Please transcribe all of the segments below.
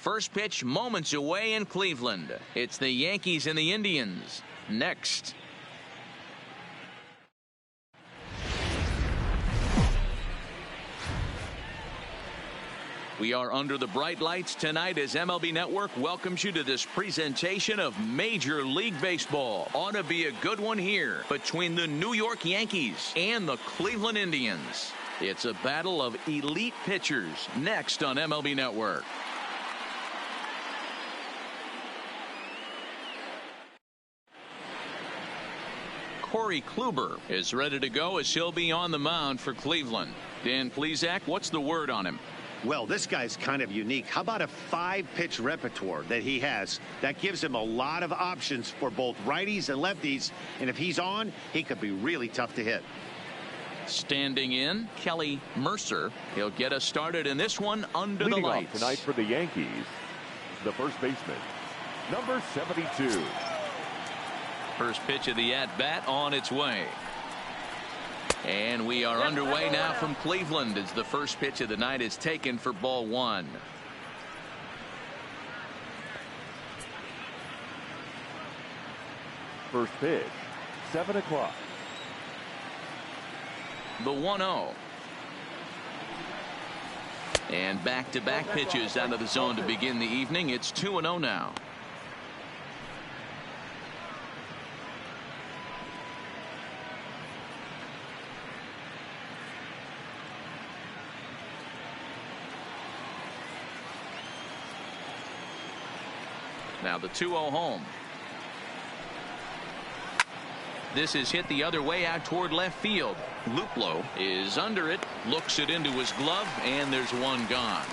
First pitch moments away in Cleveland. It's the Yankees and the Indians next. We are under the bright lights tonight as MLB Network welcomes you to this presentation of Major League Baseball. Ought to be a good one here between the New York Yankees and the Cleveland Indians. It's a battle of elite pitchers next on MLB Network. Corey Kluber is ready to go as he'll be on the mound for Cleveland. Dan Plesac, what's the word on him? Well, this guy's kind of unique. How about a 5-pitch repertoire that he has? That gives him a lot of options for both righties and lefties. And if he's on, he could be really tough to hit. Standing in, Kelly Mercer. He'll get us started in this one under the lights. Tonight for the Yankees, the first baseman, number 72. First pitch of the at-bat on its way. And we are underway now from Cleveland as the first pitch of the night is taken for ball one. First pitch, 7 o'clock. The 1-0. And back-to-back pitches out of the zone to begin the evening. It's 2-0 now. Now the 2-0 home. This is hit the other way out toward left field. Luplow is under it, looks it into his glove, and there's one gone.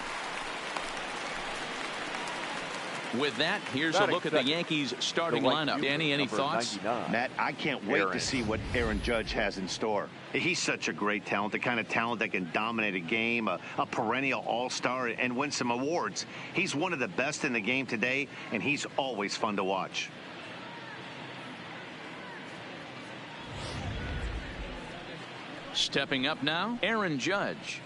With that, here's a look at the Yankees starting lineup. Danny, any thoughts? Matt, I can't wait to see what Aaron Judge has in store. He's such a great talent, the kind of talent that can dominate a game, a perennial all-star, and win some awards. He's one of the best in the game today, and he's always fun to watch. Stepping up now, Aaron Judge.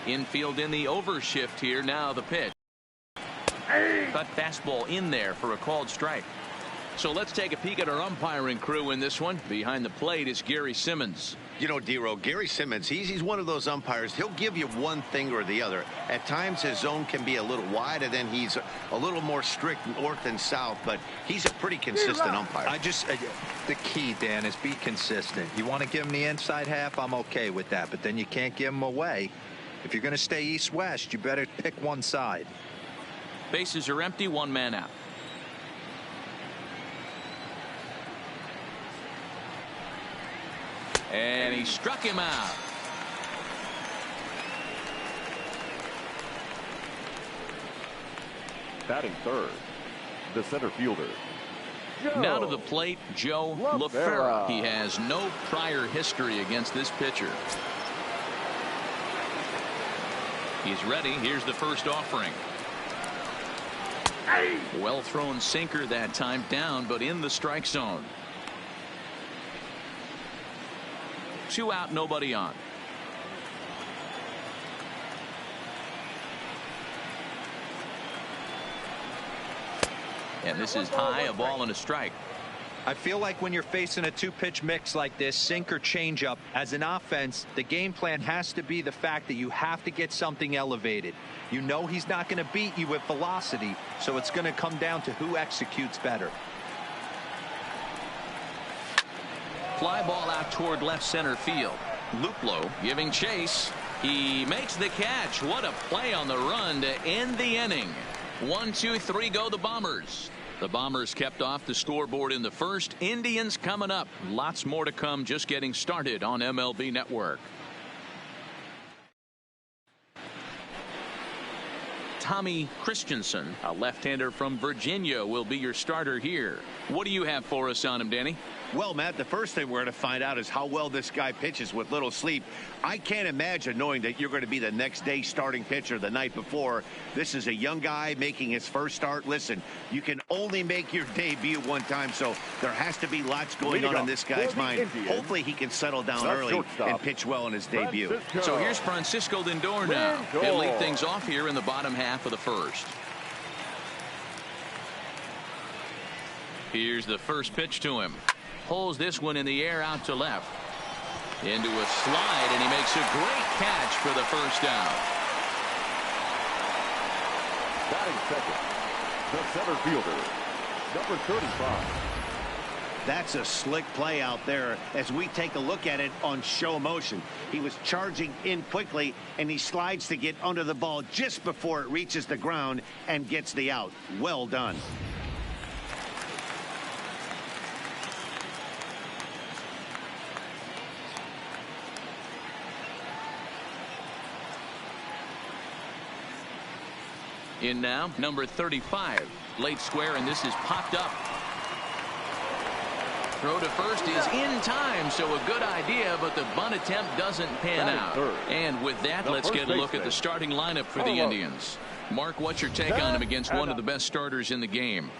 Infield in the overshift here. Now the pitch. Cut fastball in there for a called strike. So let's take a peek at our umpiring crew in this one. Behind the plate is Gary Simmons. You know, D-Row, Gary Simmons, he's one of those umpires. He'll give you one thing or the other. At times his zone can be a little wide, and then he's a little more strict north and south, but he's a pretty consistent umpire. The key, Dan, is be consistent. You want to give him the inside half, I'm okay with that, but then you can't give him away. If you're going to stay east-west, you better pick one side. Bases are empty, one man out. And he struck him out. Batting third, the center fielder. Now to the plate, Joe LaFera. He has no prior history against this pitcher. He's ready. Here's the first offering. Well thrown sinker that time, down but in the strike zone. 2 out, nobody on. And this is high, a ball and a strike. I feel like when you're facing a 2-pitch mix like this, sinker changeup, as an offense, the game plan has to be the fact that you have to get something elevated. You know he's not going to beat you with velocity, so it's going to come down to who executes better. Fly ball out toward left center field. Luplow giving chase. He makes the catch. What a play on the run to end the inning. 1, 2, 3 go the Bombers. The Bombers kept off the scoreboard in the first. Indians coming up. Lots more to come, just getting started on MLB Network. Tommy Christensen, a left-hander from Virginia, will be your starter here. What do you have for us on him, Danny? Well, Matt, the first thing we're going to find out is how well this guy pitches with little sleep. I can't imagine knowing that you're going to be the next day starting pitcher the night before. This is a young guy making his first start. Listen, you can only make your debut one time, so there has to be lots going on in this guy's mind. Hopefully he can settle down early and pitch well in his debut. So here's Francisco Lindor now. He'll lead things off here in the bottom half of the first. Here's the first pitch to him. Pulls this one in the air out to left. Into a slide, and he makes a great catch for the first down. Batting second, the center fielder, number 35. That's a slick play out there as we take a look at it on show motion. He was charging in quickly, and he slides to get under the ball just before it reaches the ground and gets the out. Well done. In now, number 35. Late square, and this is popped up. Throw to first is in time, so a good idea, but the bunt attempt doesn't pan out. And with that, let's get a look at the starting lineup for the Indians. Mark, what's your take on him against one of the best starters in the game?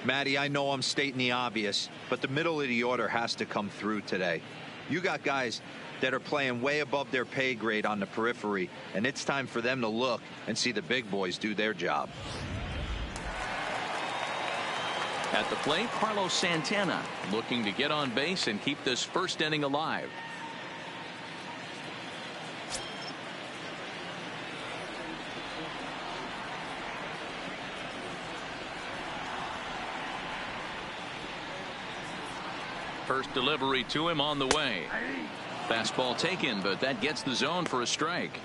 Matty, I know I'm stating the obvious, but the middle of the order has to come through today. You got guys that are playing way above their pay grade on the periphery, and it's time for them to look and see the big boys do their job. At the plate, Carlos Santana looking to get on base and keep this first inning alive. First delivery to him on the way. Fastball taken, but that gets the zone for a strike.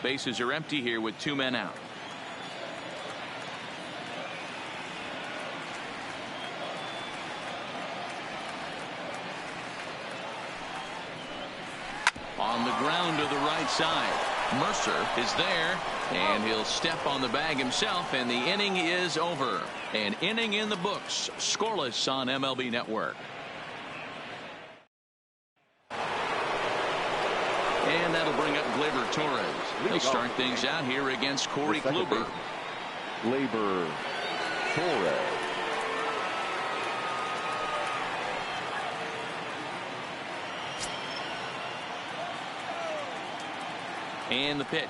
Bases are empty here with 2 men out. On the ground to the right side. Mercer is there, and he'll step on the bag himself, and the inning is over. An inning in the books, scoreless on MLB Network. And that'll bring up Gleyber Torres. He'll start things out here against Corey Kluber. Gleyber Torres. And the pitch.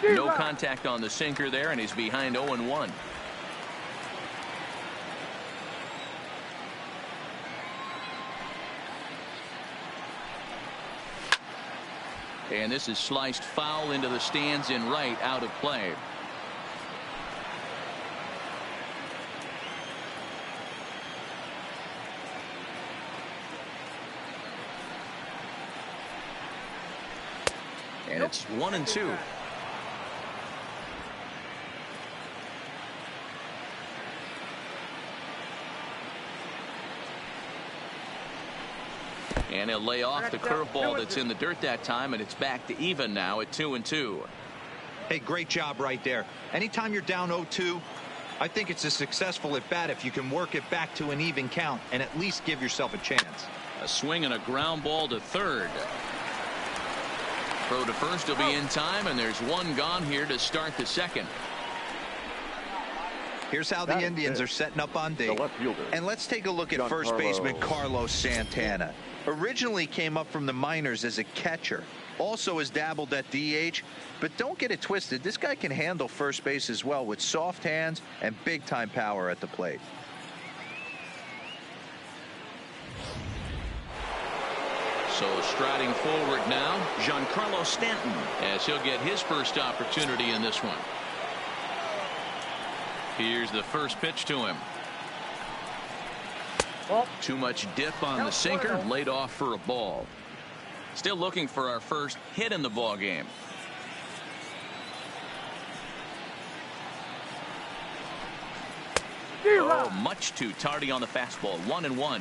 No contact on the sinker there, and he's behind 0-1. And this is sliced foul into the stands in right, out of play. And it's 1-2. And he'll lay off the curveball that's in the dirt that time, and it's back to even now at 2-2. Hey, great job right there. Anytime you're down 0-2, I think it's a successful at bat if you can work it back to an even count and at least give yourself a chance. A swing and a ground ball to third. Throw to first will be in time, and there's one gone here to start the second. Here's how the Indians are setting up on D. And let's take a look at first baseman Carlos Santana. Originally came up from the minors as a catcher. Also has dabbled at DH. But don't get it twisted. This guy can handle first base as well with soft hands and big-time power at the plate. So striding forward now, Giancarlo Stanton, as he'll get his first opportunity in this one. Here's the first pitch to him. Too much dip on the sinker, laid off for a ball. Still looking for our first hit in the ball game. Oh, much too tardy on the fastball. 1-1.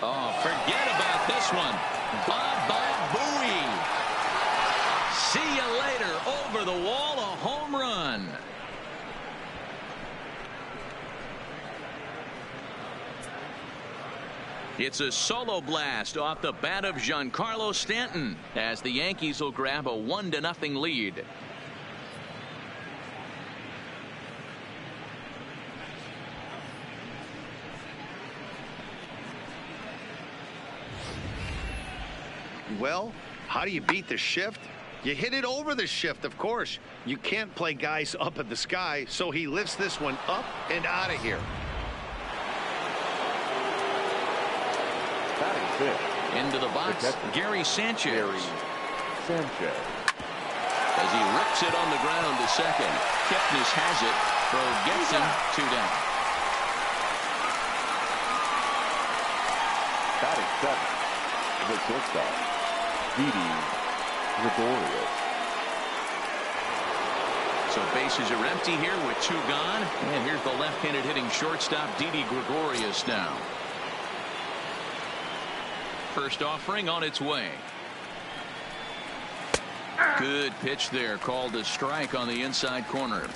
Oh, forget about this one. Bye-bye Booey. See you later. Over the wall, a home run. It's a solo blast off the bat of Giancarlo Stanton as the Yankees will grab a 1-0 lead. Well, how do you beat the shift? You hit it over the shift, of course. You can't play guys up in the sky, so he lifts this one up and out of here. Into the box, Gary Sanchez. As he rips it on the ground to second. Kipnis has it. Throw gets him. 2 down. Batting seventh, the shortstop, Didi Gregorius. So bases are empty here with 2 gone. And here's the left-handed hitting shortstop, Didi Gregorius now. First offering on its way. Good pitch there, called a strike on the inside corner.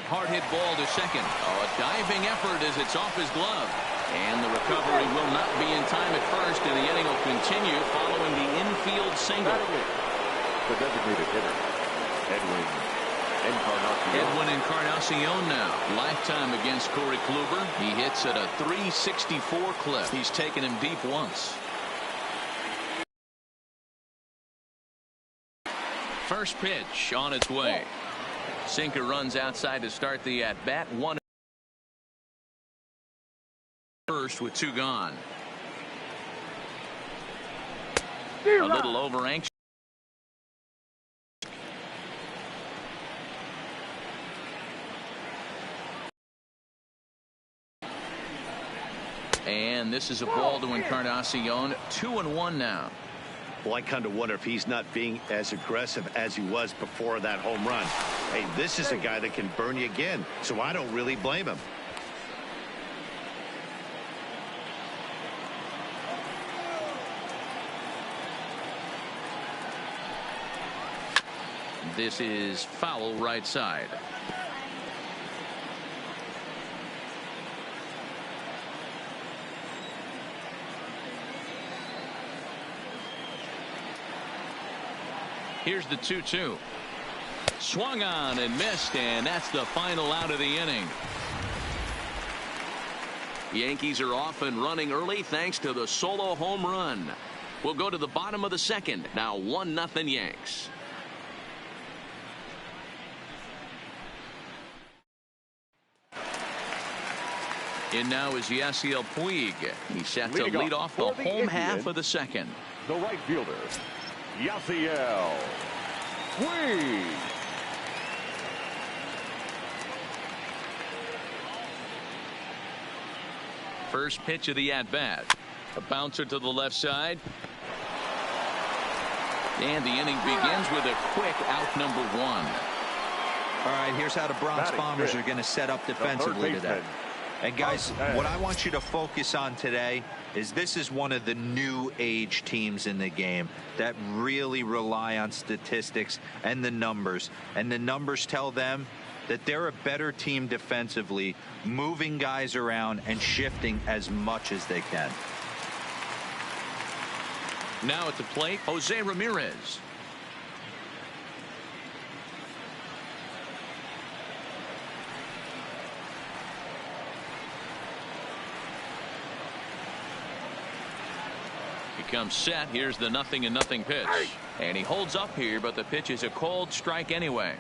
Hard hit ball to second. Oh, a diving effort as it's off his glove. And the recovery will not be in time at first, and the inning will continue following the infield single. The designated hitter, Edwin Encarnacion now. Lifetime against Corey Kluber. He hits at a .364 clip. He's taken him deep once. First pitch on its way. Sinker runs outside to start the at-bat. 1 first with 2 gone. A little over anxious. And this is a ball to Encarnacion. 2-1 now. Well, I kind of wonder if he's not being as aggressive as he was before that home run. Hey, this is a guy that can burn you again, so I don't really blame him. This is foul right side. Here's the 2-2. Swung on and missed, and that's the final out of the inning. Yankees are off and running early thanks to the solo home run. We'll go to the bottom of the second. Now 1-0 Yanks. In now is Yasiel Puig. He's set to lead off the home half of the second. The right fielder, Yasiel Puig. First pitch of the at-bat. A bouncer to the left side. And the inning begins with a quick out number 1. All right, here's how the Bronx Bombers are going to set up defensively today. And guys, what I want you to focus on today is this is one of the new age teams in the game that really rely on statistics and the numbers. And the numbers tell them that they're a better team defensively, moving guys around and shifting as much as they can. Now at the plate, Jose Ramirez. Comes set. Here's the 0-0 pitch, and he holds up here, but the pitch is a cold strike anyway.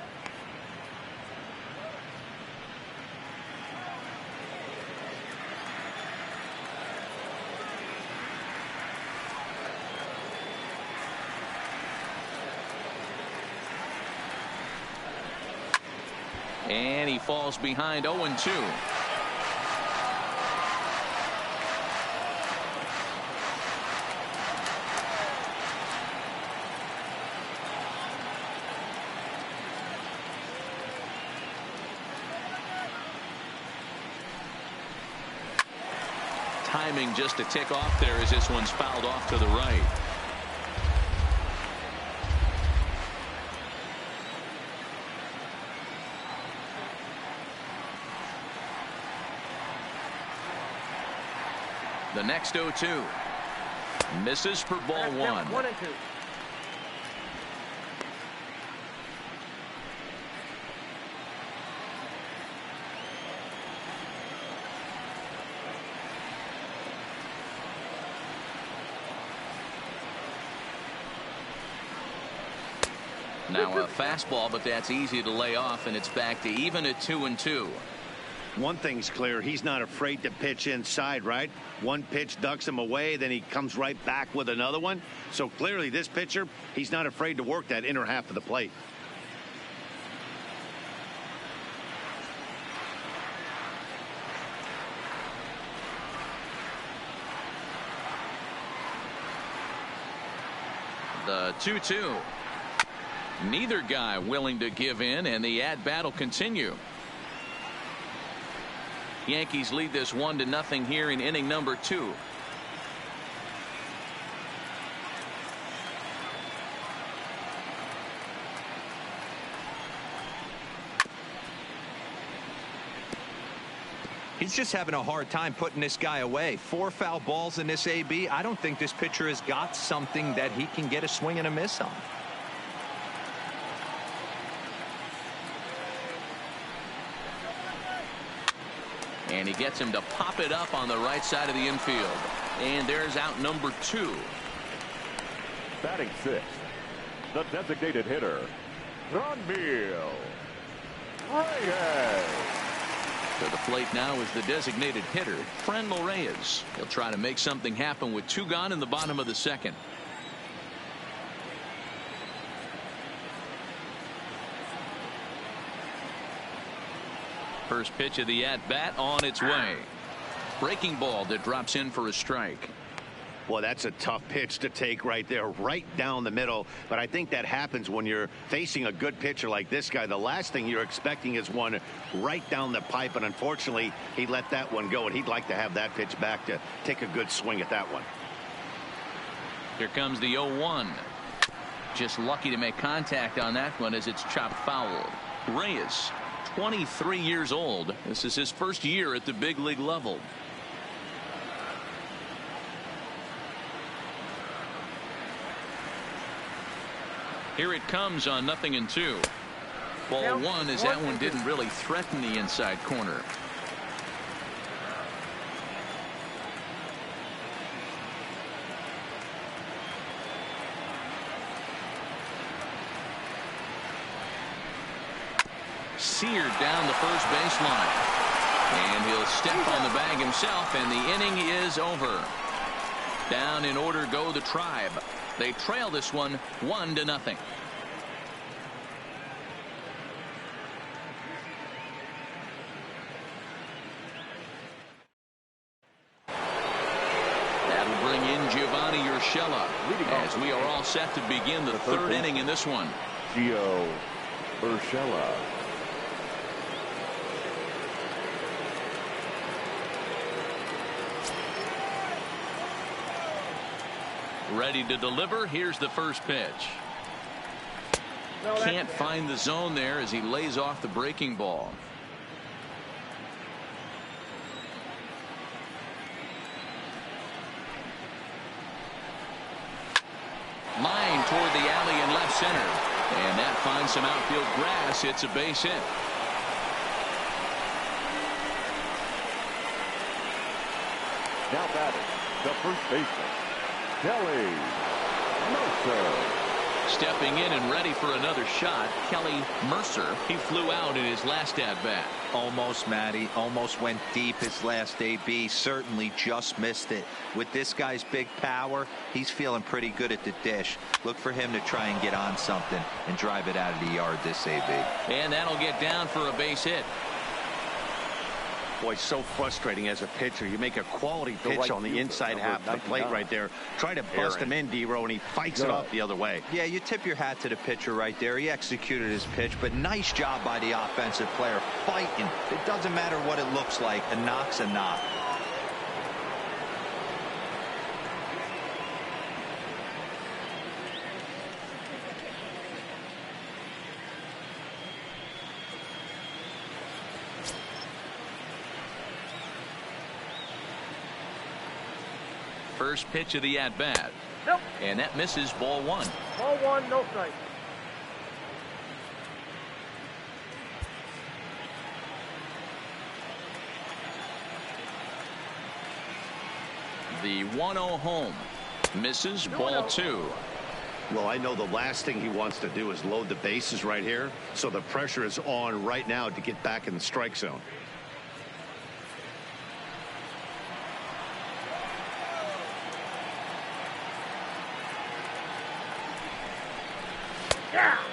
And he falls behind 0-2. timing just to tick off there as this one's fouled off to the right. The next 0-2 misses for ball one. 1-2. Now a fastball, but that's easy to lay off, and it's back to even at 2-2. One thing's clear, he's not afraid to pitch inside, right? One pitch ducks him away, then he comes right back with another one. So clearly this pitcher, he's not afraid to work that inner half of the plate. The 2-2. Neither guy willing to give in, and the at-bat will continue. Yankees lead this 1-0 here in inning number 2. He's just having a hard time putting this guy away. 4 foul balls in this AB. I don't think this pitcher has got something that he can get a swing and a miss on. And he gets him to pop it up on the right side of the infield. And there's out number 2. Batting 6th, the designated hitter, Rayes. To the plate now is the designated hitter, Franmil Reyes. He'll try to make something happen with 2 gone in the bottom of the 2nd. First pitch of the at-bat on its way. Breaking ball that drops in for a strike. Well, that's a tough pitch to take right there, right down the middle. But I think that happens when you're facing a good pitcher like this guy. The last thing you're expecting is one right down the pipe, and unfortunately, he let that one go, and he'd like to have that pitch back to take a good swing at that one. Here comes the 0-1. Just lucky to make contact on that one as it's chopped foul. Reyes, 23 years old. This is his first year at the big league level. Here it comes on 0-2. Ball 1 as that one didn't really threaten the inside corner. Seared down the first baseline. And he'll step on the bag himself, and the inning is over. Down in order go the Tribe. They trail this one 1-0. That'll bring in Giovanni Urshela as we are all set to begin the 3rd inning in this one. Gio Urshela. Ready to deliver. Here's the first pitch. Can't find the zone there as he lays off the breaking ball. Line toward the alley in left center. And that finds some outfield grass. It's a base hit. Now batting, the first baseman, Kelly Mercer. Stepping in and ready for another shot, Kelly Mercer. He flew out in his last at-bat. Almost, Matty. Almost went deep his last AB. Certainly just missed it. With this guy's big power, he's feeling pretty good at the dish. Look for him to try and get on something and drive it out of the yard this AB. And that'll get down for a base hit. Boy, so frustrating as a pitcher. You make a quality pitch on the inside half of the plate right there. Try to bust him in, D-Row, and he fights it off the other way. Yeah, you tip your hat to the pitcher right there. He executed his pitch, but nice job by the offensive player fighting. It doesn't matter what it looks like. A knock's a knock. First pitch of the at-bat. Nope. And that misses ball one. Ball one, no strike. The 1-0 home. Misses ball two. Well, I know the last thing he wants to do is load the bases right here. So the pressure is on right now to get back in the strike zone.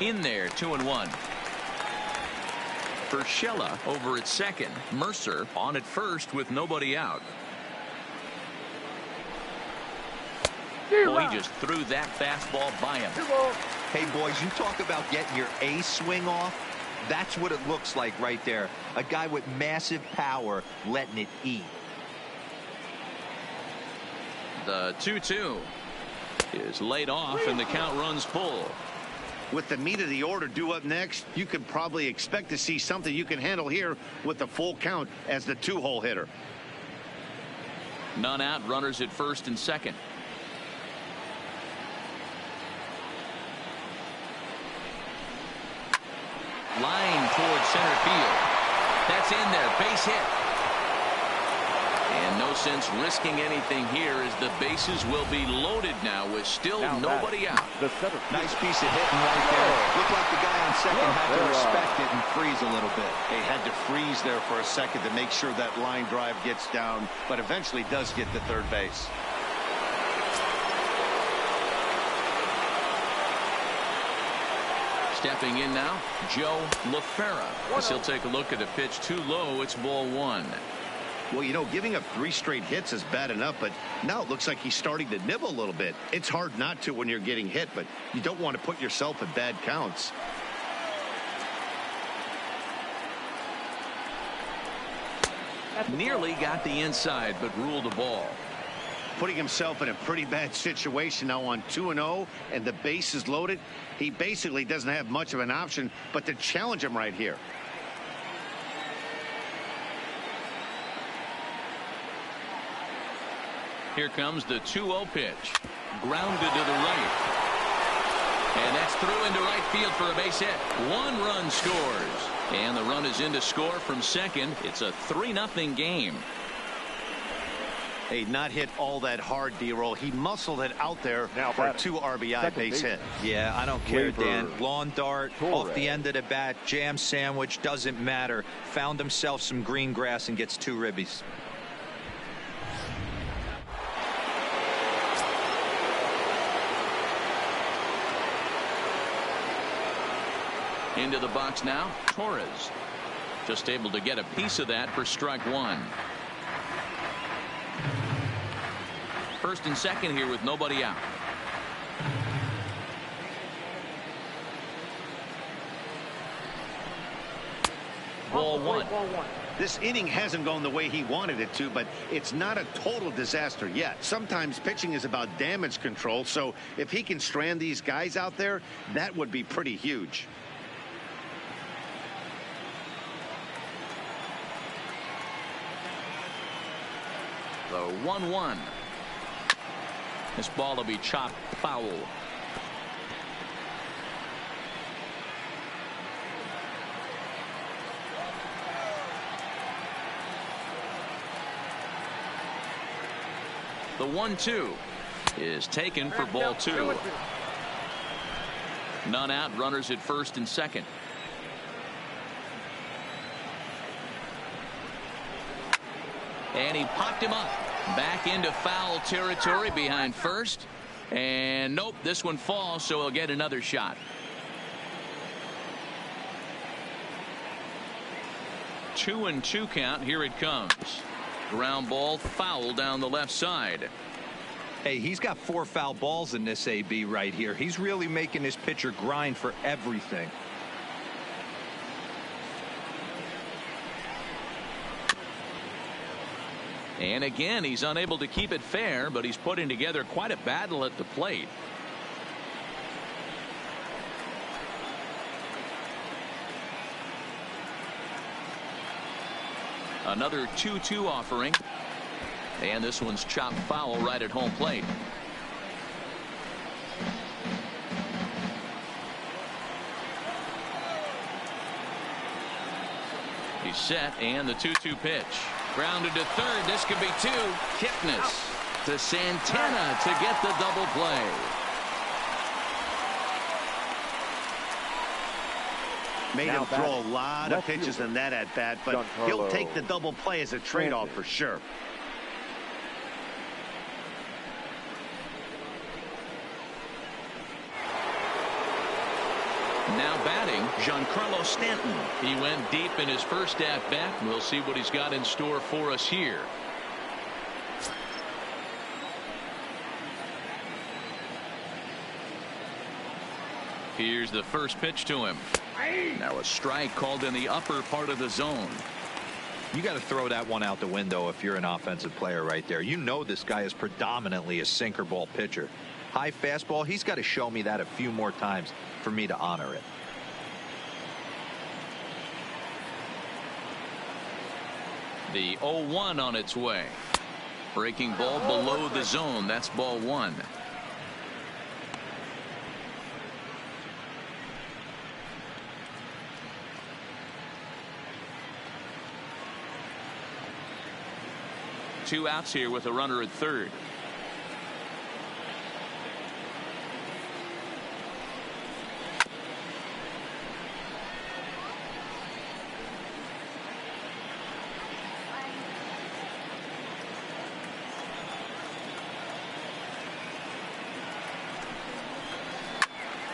In there, 2-1. Urshela over at second. Mercer on at first with nobody out. Well, he just threw that fastball by him. Hey, boys, you talk about getting your A swing off. That's what it looks like right there. A guy with massive power letting it eat. The 2-2 is laid off, and the count runs full. With the meat of the order due up next, you could probably expect to see something you can handle here with the full count as the 2-hole hitter. None out, runners at first and second. Line towards center field. That's in there, base hit. And no sense risking anything here as the bases will be loaded now with still nobody out. Nice piece of hitting right there. Looked like the guy on second had to respect it and freeze a little bit. He had to freeze there for a second to make sure that line drive gets down, but eventually does get to third base. Stepping in now, Joe LaFera. As he'll take a look at a pitch too low. It's ball one. Well, you know, giving up 3 straight hits is bad enough, but now it looks like he's starting to nibble a little bit. It's hard not to when you're getting hit, but you don't want to put yourself in bad counts. Nearly got the inside, but ruled the ball. Putting himself in a pretty bad situation now on 2-0, and the base is loaded. He basically doesn't have much of an option but to challenge him right here. Here comes the 2-0 pitch. Grounded to the right. And that's through into right field for a base hit. 1 run scores. And the run is in to score from second. It's a 3-0 game. Hey, not hit all that hard, D-roll. He muscled it out there for a 2 RBI base hit. Yeah, I don't care, Dan. Lawn dart, off the end of the bat, jam sandwich, doesn't matter. Found himself some green grass and gets 2 ribbies. Into the box now, Torres. Just able to get a piece of that for strike 1. First and second here with nobody out. Ball one. This inning hasn't gone the way he wanted it to, but it's not a total disaster yet. Sometimes pitching is about damage control, so if he can strand these guys out there, that would be pretty huge. The 1-1. This ball will be chopped foul. The 1-2 is taken for ball 2. None out, runners at first and second. And he popped him up. Back into foul territory behind first. And nope, this one falls, so he'll get another shot. 2-2 count. Here it comes. Ground ball, foul down the left side. Hey, he's got 4 foul balls in this AB right here. He's really making his pitcher grind for everything. And again, he's unable to keep it fair, but he's putting together quite a battle at the plate. Another 2-2 offering. And this one's chopped foul right at home plate. He's set, and the 2-2 pitch. Grounded to third. This could be two. Kipnis to Santana to get the double play. Made him throw a lot of pitches in that at bat, but he'll take the double play as a trade-off for sure. Now batting, Giancarlo Stanton. He went deep in his first at bat. We'll see what he's got in store for us here. Here's the first pitch to him. Now a strike called in the upper part of the zone. You got to throw that one out the window if you're an offensive player right there. You know this guy is predominantly a sinker ball pitcher. High fastball, he's got to show me that a few more times for me to honor it. The 0-1 on its way. Breaking ball below the zone. That's ball one. Two outs here with a runner at third.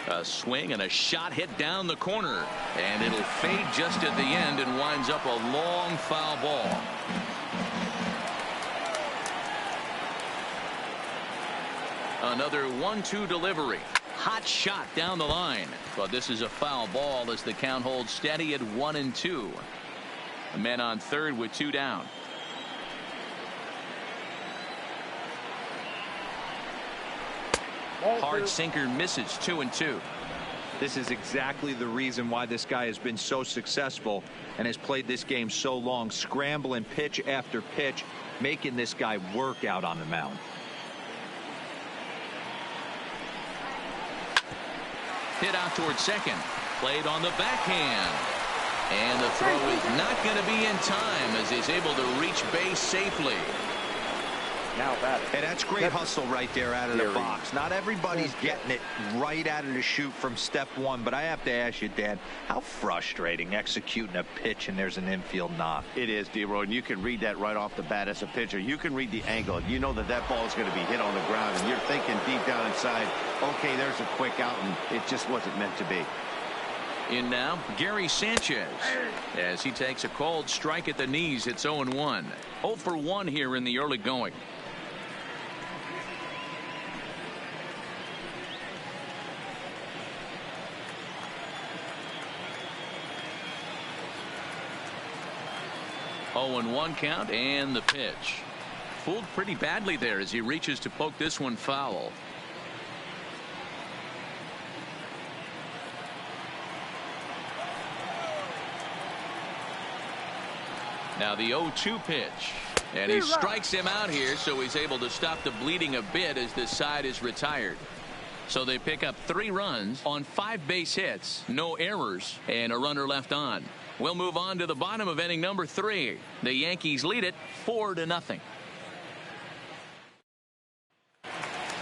A swing and a shot hit down the corner, and it'll fade just at the end and winds up a long foul ball. Another 1-2 delivery. Hot shot down the line, but this is a foul ball as the count holds steady at 1-2. A man on third with two down. Hard sinker misses. 2-2. This is exactly the reason why this guy has been so successful and has played this game so long, scrambling pitch after pitch, making this guy work out on the mound. Hit out towards second. Played on the backhand. And the throw is not going to be in time as he's able to reach base safely. Now batting. And that's great hustle right there out of the box. Not everybody's getting it right out of the chute from step one, but I have to ask you, Dan, how frustrating executing a pitch and there's an infield knock. It is, D-Roy, and you can read that right off the bat as a pitcher. You can read the angle. You know that that ball is going to be hit on the ground, and you're thinking deep down inside, okay, there's a quick out, and it just wasn't meant to be. In now, Gary Sanchez. As he takes a cold strike at the knees, it's 0-1. 0 for 1 here in the early going. Oh, 1 count, and the pitch. Fooled pretty badly there as he reaches to poke this one foul. Now the 0-2 pitch, and he strikes him out here, so he's able to stop the bleeding a bit as this side is retired. So they pick up 3 runs on 5 base hits, no errors, and a runner left on. We'll move on to the bottom of inning number 3. The Yankees lead it 4-0.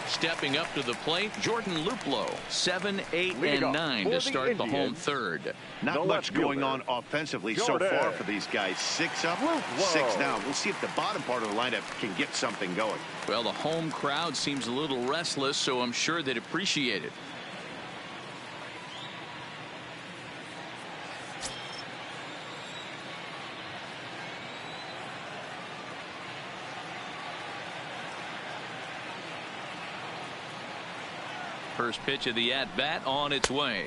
Stepping up to the plate, Jordan Luplow, 7, 8, and 9 to start the home third. Not much going on offensively so far for these guys. 6 up, 6 down. We'll see if the bottom part of the lineup can get something going. Well, the home crowd seems a little restless, so I'm sure they'd appreciate it. First pitch of the at-bat on its way.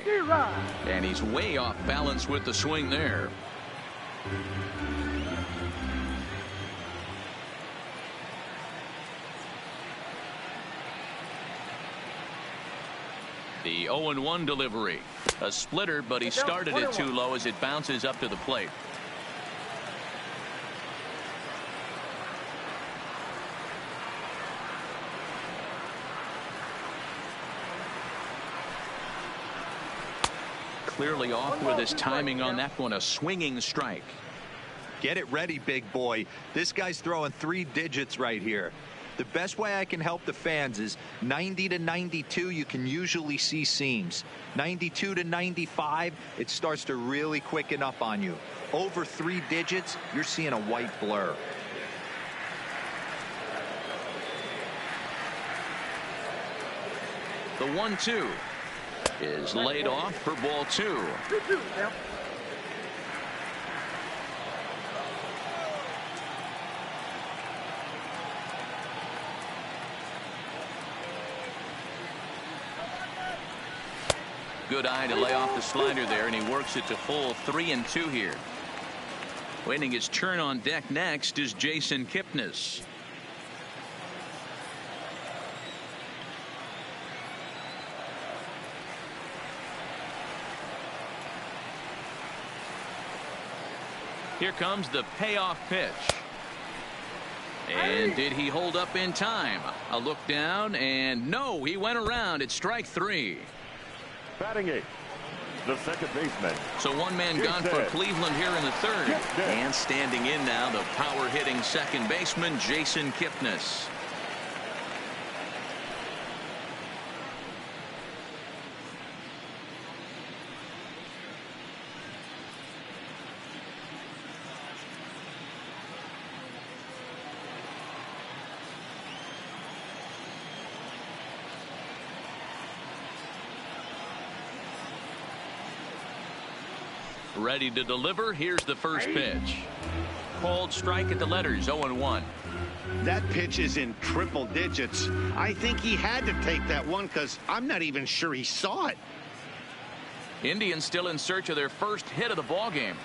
And he's way off balance with the swing there. The 0-1 delivery. A splitter, but he started it too low as it bounces up to the plate. clearly off with his timing on that one. A swinging strike. Get it ready, big boy. This guy's throwing 3 digits right here. The best way I can help the fans is 90 to 92, you can usually see seams. 92 to 95, it starts to really quicken up on you. Over 3 digits, you're seeing a white blur. The 1-2 is laid off for ball 2. Good eye to lay off the slider there, and he works it to full 3-2 here. Waiting his turn on deck next is Jason Kipnis. Here comes the payoff pitch. And did he hold up in time? A look down, and no, he went around. It's strike 3. Batting 8, the second baseman. So one man gone for Cleveland here in the 3rd. And standing in now, the power hitting second baseman, Jason Kipnis. Ready to deliver. Here's the first pitch. Called strike at the letters, 0-1. That pitch is in triple digits. I think he had to take that one because I'm not even sure he saw it. Indians still in search of their first hit of the ball game.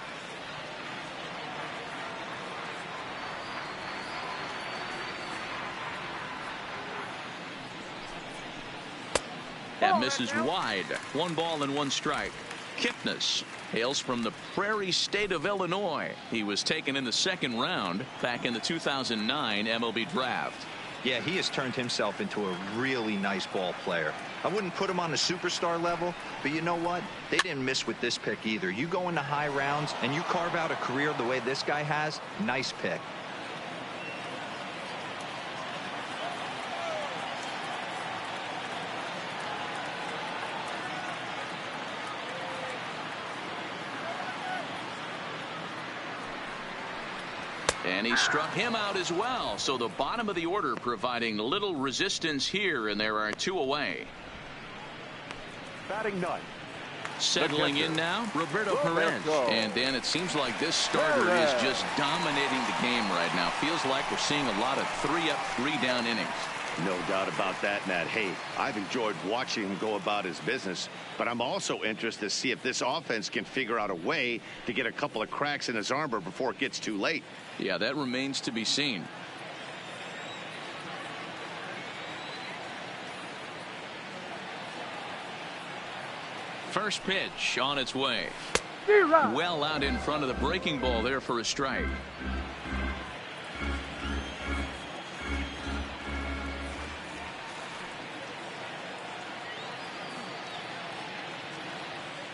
That misses wide. 1 ball and 1 strike. Kipnis hails from the Prairie State of Illinois. He was taken in the 2nd round back in the 2009 MLB draft. Yeah, he has turned himself into a really nice ball player. I wouldn't put him on the superstar level, but you know what? They didn't miss with this pick either. You go into high rounds and you carve out a career the way this guy has, nice pick. And he struck him out as well. So the bottom of the order providing little resistance here, and there are 2 away. Batting 9. Settling in now, Roberto Perez. And Dan, it seems like this starter is just dominating the game right now. Feels like we're seeing a lot of 3-up, 3-down innings. No doubt about that, Nat. Hey, I've enjoyed watching him go about his business, but I'm also interested to see if this offense can figure out a way to get a couple of cracks in his armor before it gets too late. Yeah, that remains to be seen. First pitch on its way. Well out in front of the breaking ball there for a strike.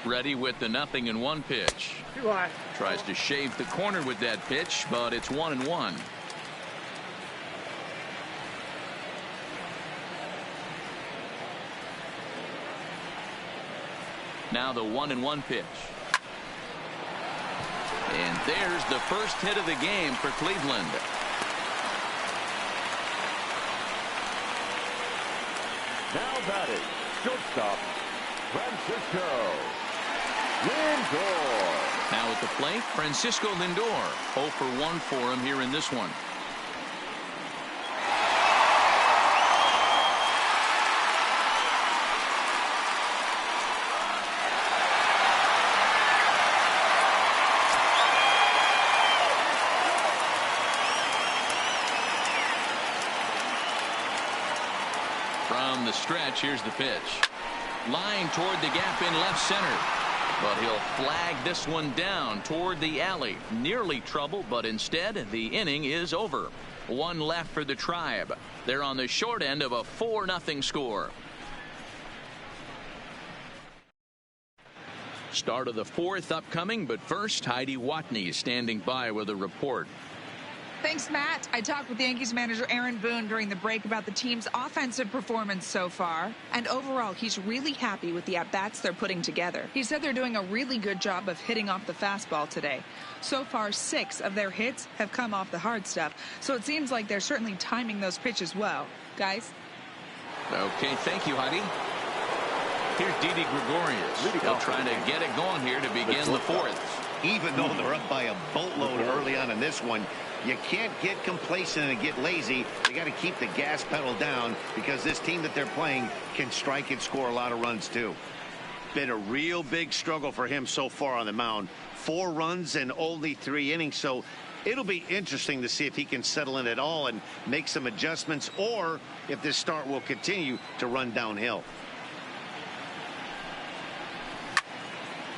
Ready with the 0-1 pitch. Tries to shave the corner with that pitch, but it's 1-1. Now the 1-1 pitch. And there's the first hit of the game for Cleveland. Now batting, shortstop, Francisco Lindor. Now at the plate, Francisco Lindor. 0 for 1 for him here in this one. From the stretch, here's the pitch. Line toward the gap in left center. But he'll flag this one down toward the alley. Nearly trouble, but instead the inning is over. 1 left for the Tribe. They're on the short end of a 4-0 score. Start of the fourth upcoming, but first, Heidi Watney is standing by with a report. Thanks, Matt. I talked with Yankees manager Aaron Boone during the break about the team's offensive performance so far. And overall, he's really happy with the at-bats they're putting together. He said they're doing a really good job of hitting off the fastball today. So far, 6 of their hits have come off the hard stuff. So it seems like they're certainly timing those pitches well. Guys? Okay, thank you, Heidi. Here's Didi Gregorius. They'll try to get it going here to begin the fourth. Even though they're up by a boatload early on in this one, you can't get complacent and get lazy. You got to keep the gas pedal down because this team that they're playing can strike and score a lot of runs too. Been a real big struggle for him so far on the mound. 4 runs in only 3 innings, so it'll be interesting to see if he can settle in at all and make some adjustments, or if this start will continue to run downhill.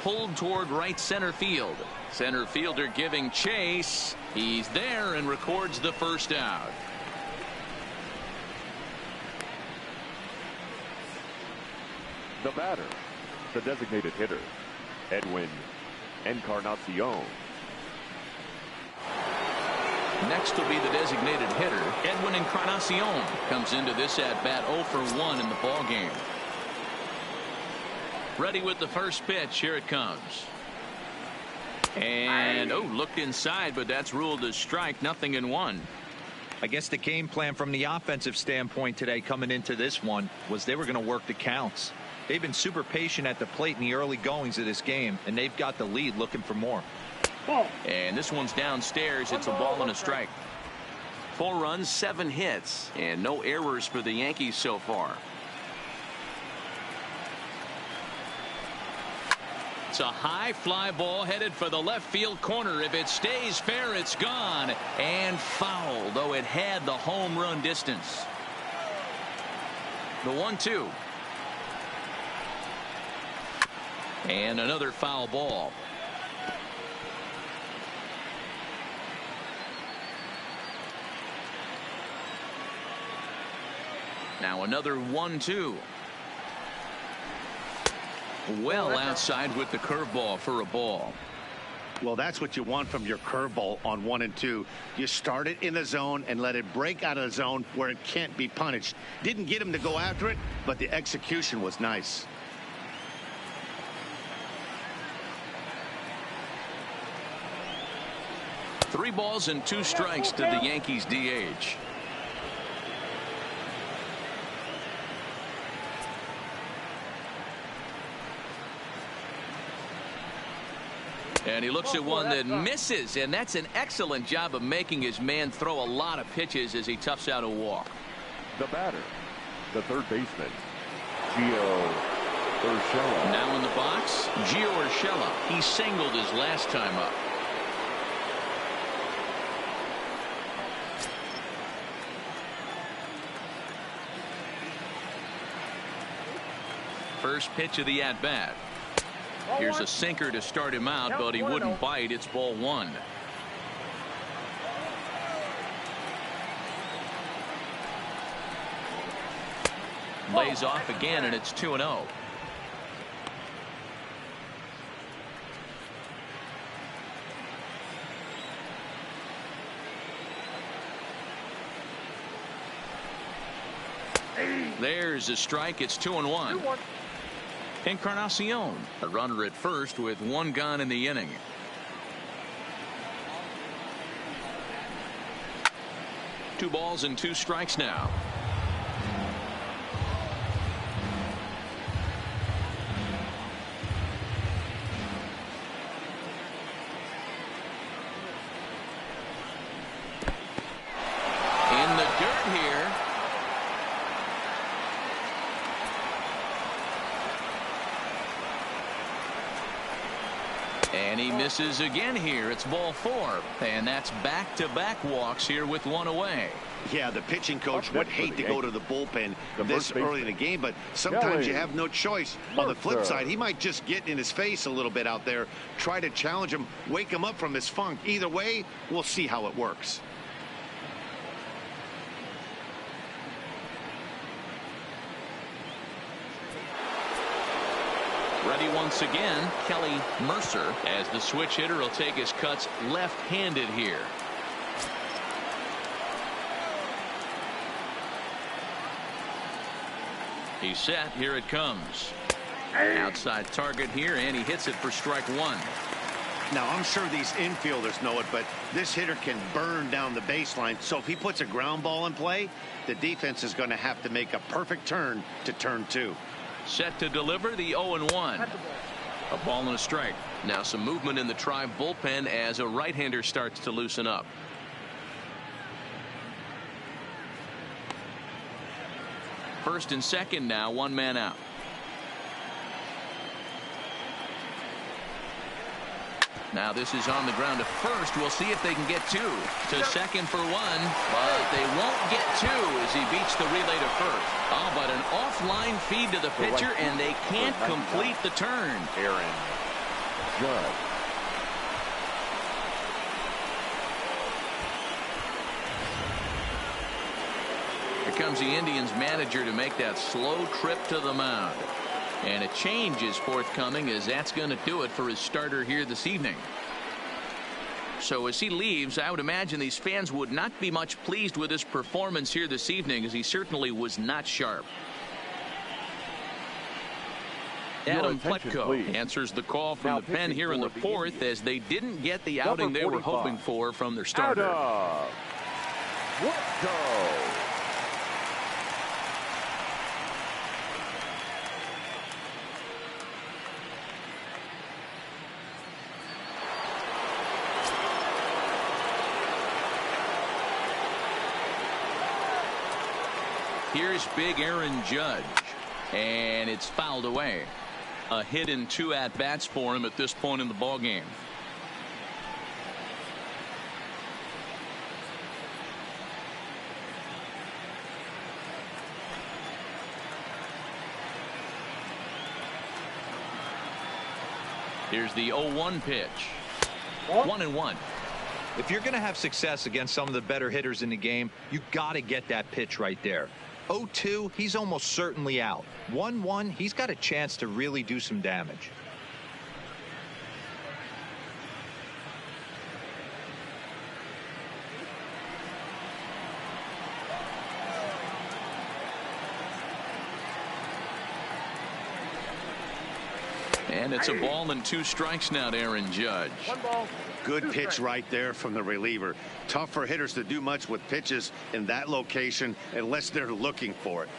Pulled toward right center field. Center fielder giving chase. He's there and records the first out. The batter, the designated hitter, Edwin Encarnacion. Next will be the designated hitter, Edwin Encarnacion. Comes into this at-bat 0 for 1 in the ball game. Ready with the first pitch. Here it comes. And, looked inside, but that's ruled as strike. 0-1. I guess the game plan from the offensive standpoint today coming into this one was they were going to work the counts. They've been super patient at the plate in the early goings of this game, and they've got the lead looking for more. And this one's downstairs. It's a ball and a strike. 4 runs, 7 hits, and no errors for the Yankees so far. It's a high fly ball headed for the left field corner. If it stays fair, it's gone and foul, though it had the home run distance. The 1-2. And another foul ball. Now another 1-2. Well outside with the curveball for a ball. Well, that's what you want from your curveball on 1 and 2. You start it in the zone and let it break out of the zone where it can't be punished. Didn't get him to go after it, but the execution was nice. Three balls and 2 strikes to the Yankees DH. And he looks at one that misses, and that's an excellent job of making his man throw a lot of pitches as he toughs out a walk. The batter, the third baseman, Gio Urshela. Now in the box, Gio Urshela. He singled his last time up. First pitch of the at-bat. Here's a sinker to start him out, but he wouldn't bite. It's ball 1. Lays off again, and it's 2-0. There's a strike. It's 2-1. Encarnacion, a runner at first with 1 gone in the inning. Two balls and 2 strikes now. In the dirt here. And he misses again here. It's ball 4. And that's back-to-back walks here with 1 away. Yeah, the pitching coach would hate to go to the bullpen this early in the game, but sometimes you have no choice. On the flip side, he might just get in his face a little bit out there, try to challenge him, wake him up from his funk. Either way, we'll see how it works. Ready once again, Kelly Mercer, as the switch hitter will take his cuts left-handed here. He's set. Here it comes. Outside target here, and he hits it for strike one. Now, I'm sure these infielders know it, but this hitter can burn down the baseline. So if he puts a ground ball in play, the defense is going to have to make a perfect turn to turn two. Set to deliver the 0-1. A ball and a strike. Now some movement in the Tribe bullpen as a right-hander starts to loosen up. First and second now, one man out. Now this is on the ground to first. We'll see if they can get two. To second for one, but they won't get two as he beats the relay to first. Oh, but an offline feed to the pitcher, and they can't complete the turn. Aaron Judge. Here comes the Indians manager to make that slow trip to the mound. And a change is forthcoming, as that's going to do it for his starter here this evening. So as he leaves, I would imagine these fans would not be much pleased with his performance here this evening, as he certainly was not sharp. Adam Pletko answers the call from the pen here in the fourth, as they didn't get the outing they were hoping for from their starter. Here's big Aaron Judge, and it's fouled away. A hit in 2 at-bats for him at this point in the ball game. Here's the 0-1 pitch. 1-1. If you're going to have success against some of the better hitters in the game, you got to get that pitch right there. 0-2, he's almost certainly out. 1-1, he's got a chance to really do some damage. And it's a ball and 2 strikes now to Aaron Judge. Good pitch right there from the reliever. Tough for hitters to do much with pitches in that location unless they're looking for it.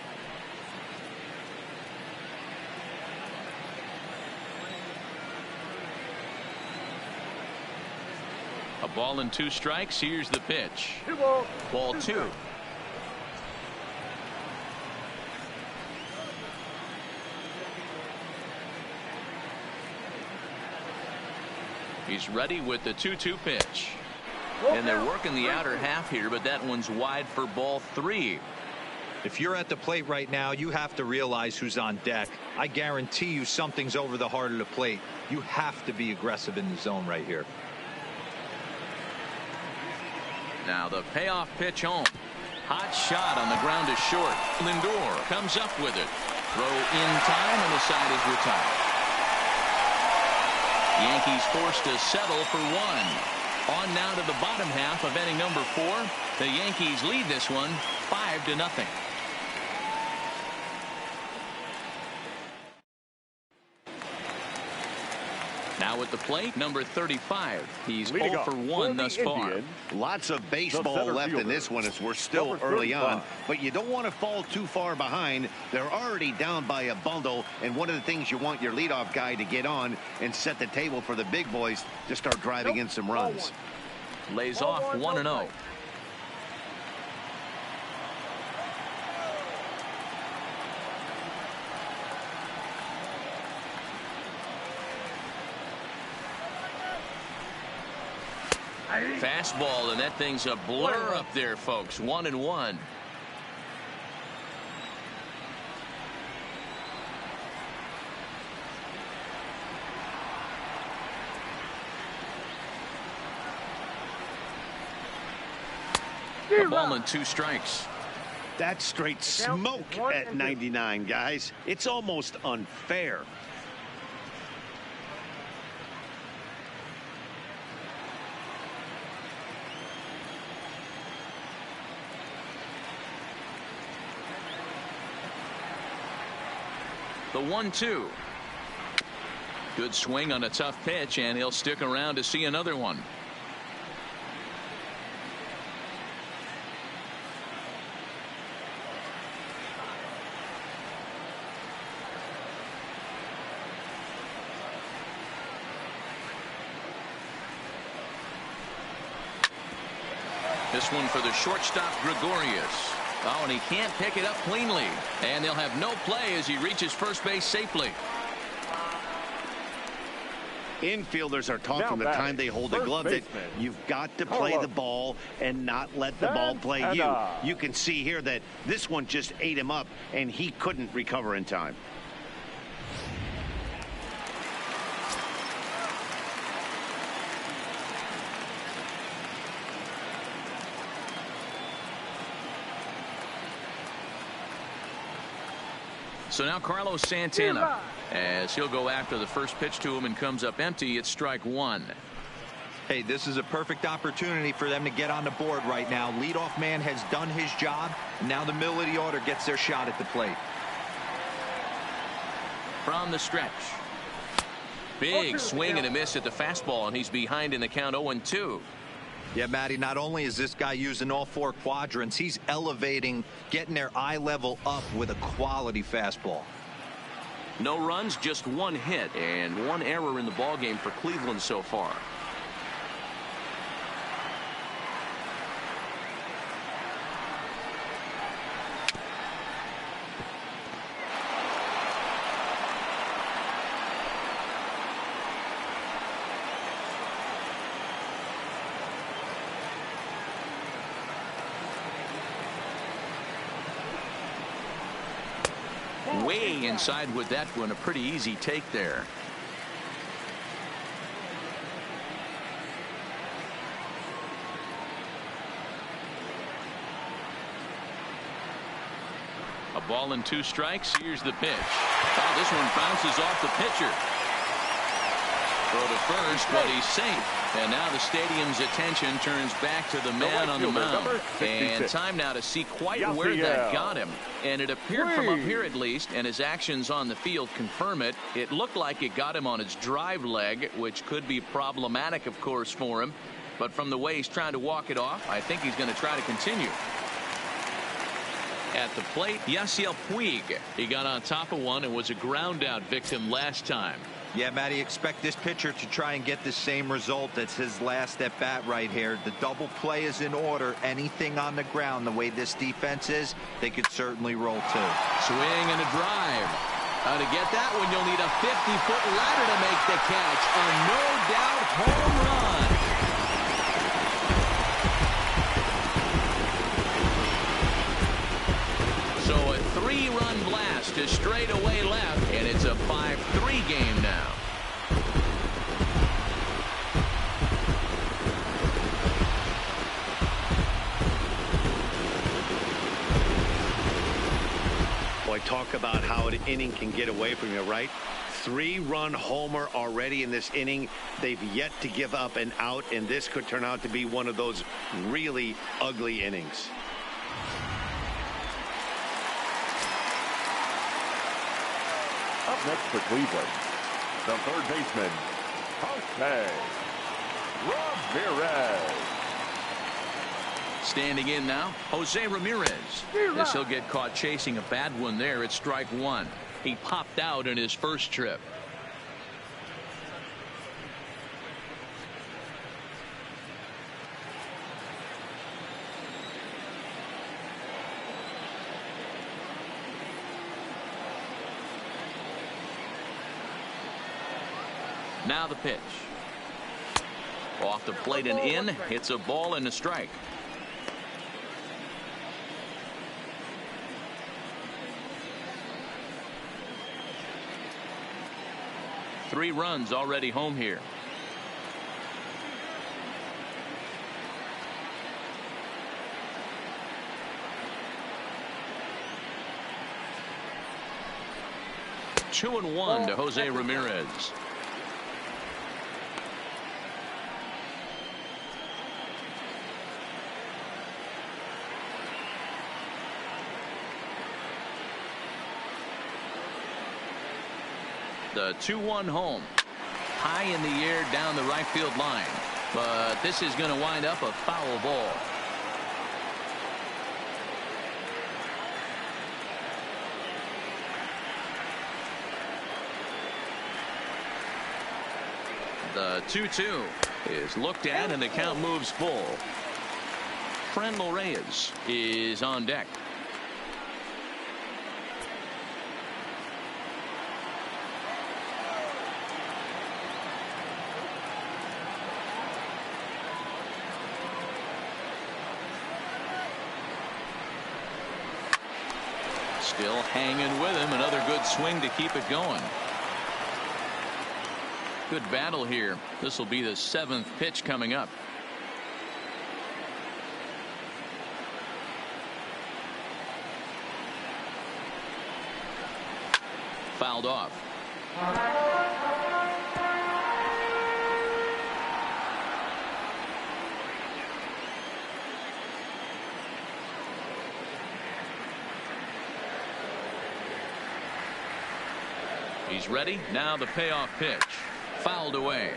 A ball and 2 strikes. Here's the pitch. Ball 2. He's ready with the 2-2 pitch. And they're working the outer half here, but that one's wide for ball 3. If you're at the plate right now, you have to realize who's on deck. I guarantee you something's over the heart of the plate. You have to be aggressive in the zone right here. Now the payoff pitch home. Hot shot on the ground is short. Lindor comes up with it. Throw in time, and the side is retired. Yankees forced to settle for 1. On now to the bottom half of inning number 4. The Yankees lead this one 5-0. Now at the plate, number 35. He's 0 for 1 thus far. Lots of baseball left in this one as we're still early on, but you don't want to fall too far behind. They're already down by a bundle, and one of the things you want your leadoff guy to get on and set the table for the big boys to start driving in some runs. Lays off 1-0. Fastball, and that thing's a blur up there, folks. 1-1. A ball and 2 strikes. That's straight smoke at 99, guys. It's almost unfair. 1-2. Good swing on a tough pitch, and he'll stick around to see another one. This one for the shortstop, Gregorius. Oh, and he can't pick it up cleanly. And they'll have no play as he reaches first base safely. Infielders are taught from the time they hold the glove that you've got to play the ball and not let the ball play you. You can see here that this one just ate him up, and he couldn't recover in time. So now Carlos Santana, as he'll go after the first pitch to him and comes up empty. It's strike one. Hey, this is a perfect opportunity for them to get on the board right now. Leadoff man has done his job. Now the middle of the order gets their shot at the plate. From the stretch. Big swing and a miss at the fastball, and he's behind in the count 0-2. Yeah, Matty, not only is this guy using all four quadrants, he's elevating, getting their eye level up with a quality fastball. No runs, just one hit, and one error in the ballgame for Cleveland so far. Way inside with that one. A pretty easy take there. A ball and 2 strikes. Here's the pitch. Oh, this one bounces off the pitcher. Throw to first, but he's safe. And now the stadium's attention turns back to the man on the mound. And time now to see quite where that got him. And it appeared from up here at least, and his actions on the field confirm it. It looked like it got him on his drive leg, which could be problematic, of course, for him. But from the way he's trying to walk it off, I think he's going to try to continue. At the plate, Yasiel Puig. He got on top of one and was a ground out victim last time. Yeah, Matty, expect this pitcher to try and get the same result. That's his last at bat right here. The double play is in order. Anything on the ground, the way this defense is, they could certainly roll too. Swing and a drive. To get that one, you'll need a 50-foot ladder to make the catch. A no-doubt home run. So a 3-run blast to straightaway left, and it's a 5-3 game now. Boy, talk about how an inning can get away from you, right? 3-run homer already in this inning. They've yet to give up an out, and this could turn out to be one of those really ugly innings. Up next for Cleveland, the third baseman, Jose Ramirez. Standing in now, Jose Ramirez. As he'll get caught chasing a bad one there at strike one. He popped out in his first trip. Now the pitch. Off the plate and in. It's a ball and a strike. Three runs already home here. Two and one to Jose Ramirez. The 2-1 home. High in the air down the right field line. But this is going to wind up a foul ball. The 2-2 is looked at and the count moves full. Franmil Reyes is on deck. Still hanging with him. Another good swing to keep it going. Good battle here. This will be the 7th pitch coming up. Fouled off. He's ready. Now the payoff pitch. Fouled away.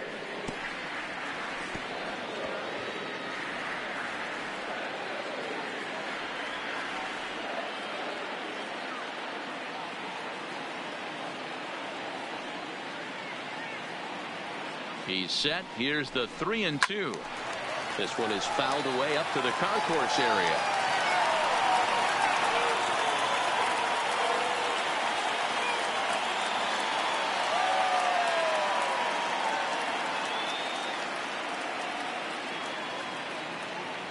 He's set. Here's the 3-2. This one is fouled away up to the concourse area.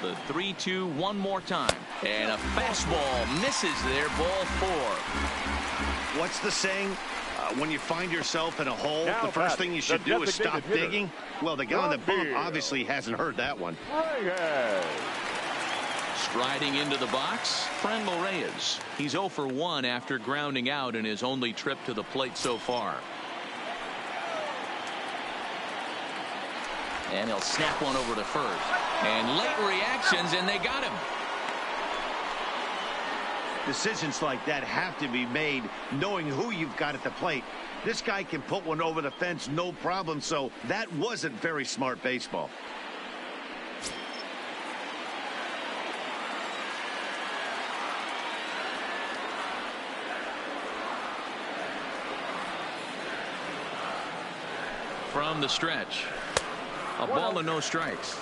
The 3-2 one more time. And a fastball misses there. Ball 4. What's the saying? When you find yourself in a hole, Now the first thing you should do is stop digging. Well, the guy on the bump obviously hasn't heard that one. Striding into the box, Franmil Reyes. He's 0 for 1 after grounding out in his only trip to the plate so far. And he'll snap one over to first. And late reactions, and they got him. Decisions like that have to be made knowing who you've got at the plate. This guy can put one over the fence, no problem, so that wasn't very smart baseball. From the stretch. A ball and no strikes.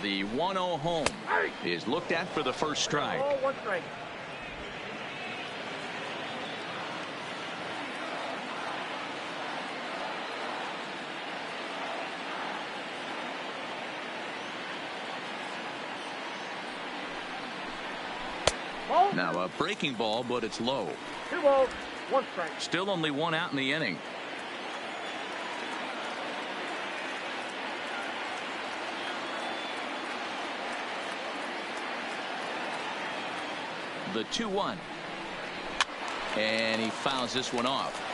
The 1-0 home is looked at for the first strike. Now a breaking ball, but it's low. 2 balls, 1 strike. Still only 1 out in the inning. The 2-1. And he fouls this one off.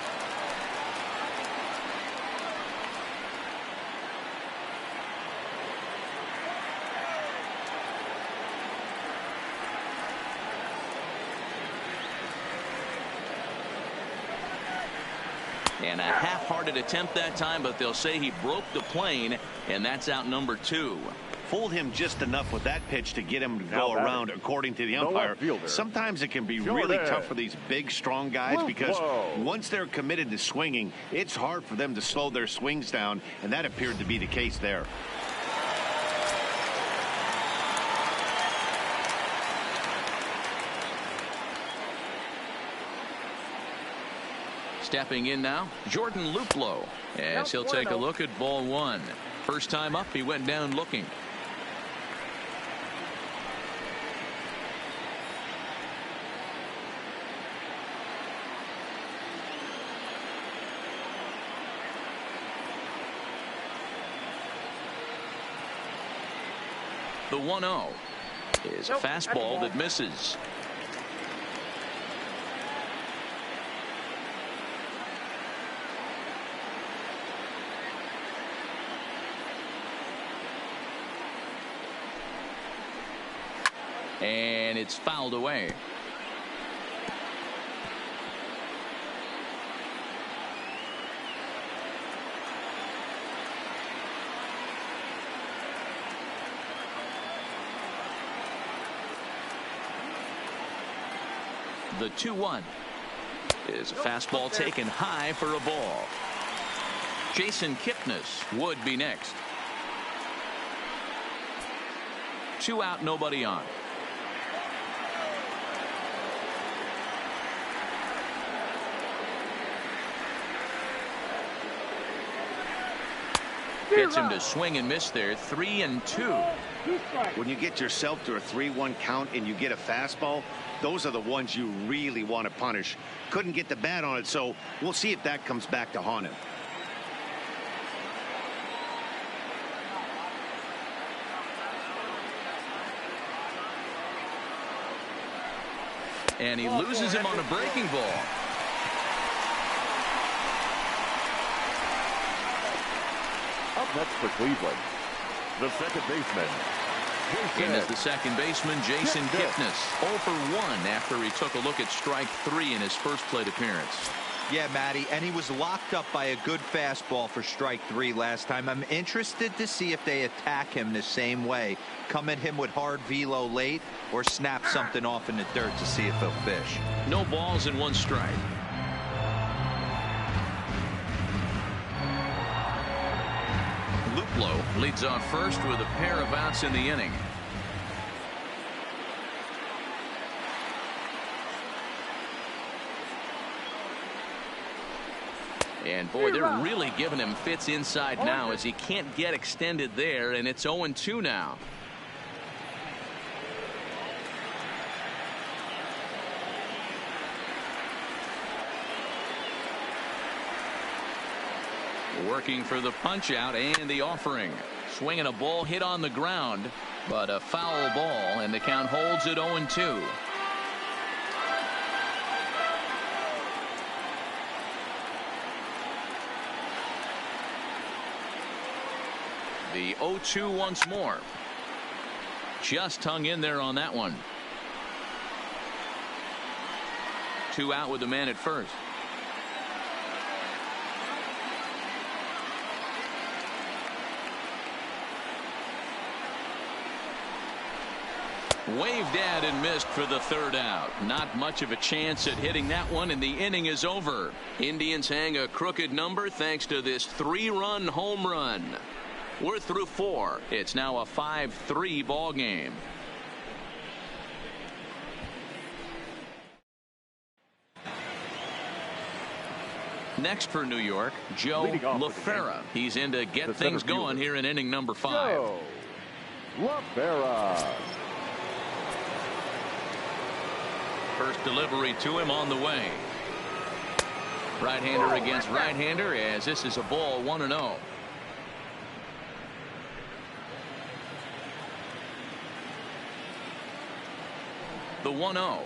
And a half-hearted attempt that time, but they'll say he broke the plane, and that's out number 2. Fooled him just enough with that pitch to get him to go around, according to the umpire. Sometimes it can be really tough for these big, strong guys because once they're committed to swinging, it's hard for them to slow their swings down, and that appeared to be the case there. Stepping in now, Jordan Luplow, as he'll take a look at ball 1. First time up, he went down looking. The 1-0 is a fastball that misses. And it's fouled away. The 2-1 is a fastball taken high for a ball. Jason Kipnis would be next. 2 out, nobody on. Gets him to swing and miss there. 3-2. When you get yourself to a 3-1 count and you get a fastball, those are the ones you really want to punish. Couldn't get the bat on it, so we'll see if that comes back to haunt him. And he loses him on a breaking ball. Up next for Cleveland, the second baseman. In is the second baseman, Jason Kipnis. 0 for 1 after he took a look at strike 3 in his first plate appearance. Yeah, Matty, and he was locked up by a good fastball for strike 3 last time. I'm interested to see if they attack him the same way. Come at him with hard velo late or snap something off in the dirt to see if he'll fish. No balls and 1 strike. Luplow leads off first with a pair of outs in the inning. And boy, they're really giving him fits inside now as he can't get extended there, and it's 0-2 now. Working for the punch out and the offering. Swinging a ball hit on the ground, but a foul ball, and the count holds at 0-2. The 0-2 once more. Just hung in there on that one. 2 out with the man at first. Waved at and missed for the 3rd out. Not much of a chance at hitting that one, and the inning is over. Indians hang a crooked number thanks to this 3-run home run. We're through 4. It's now a 5-3 ball game. Next for New York, Joe LaFerra. He's in to get things going here in inning number 5. Joe LaFerra. First delivery to him on the way. Right-hander against right-hander, as this is a ball 1-0. The 1-0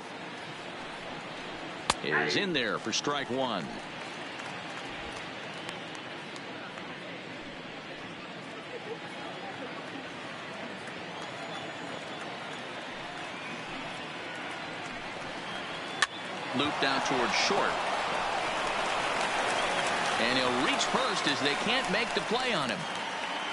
is in there for strike 1. Looped out towards short. And he'll reach first as they can't make the play on him.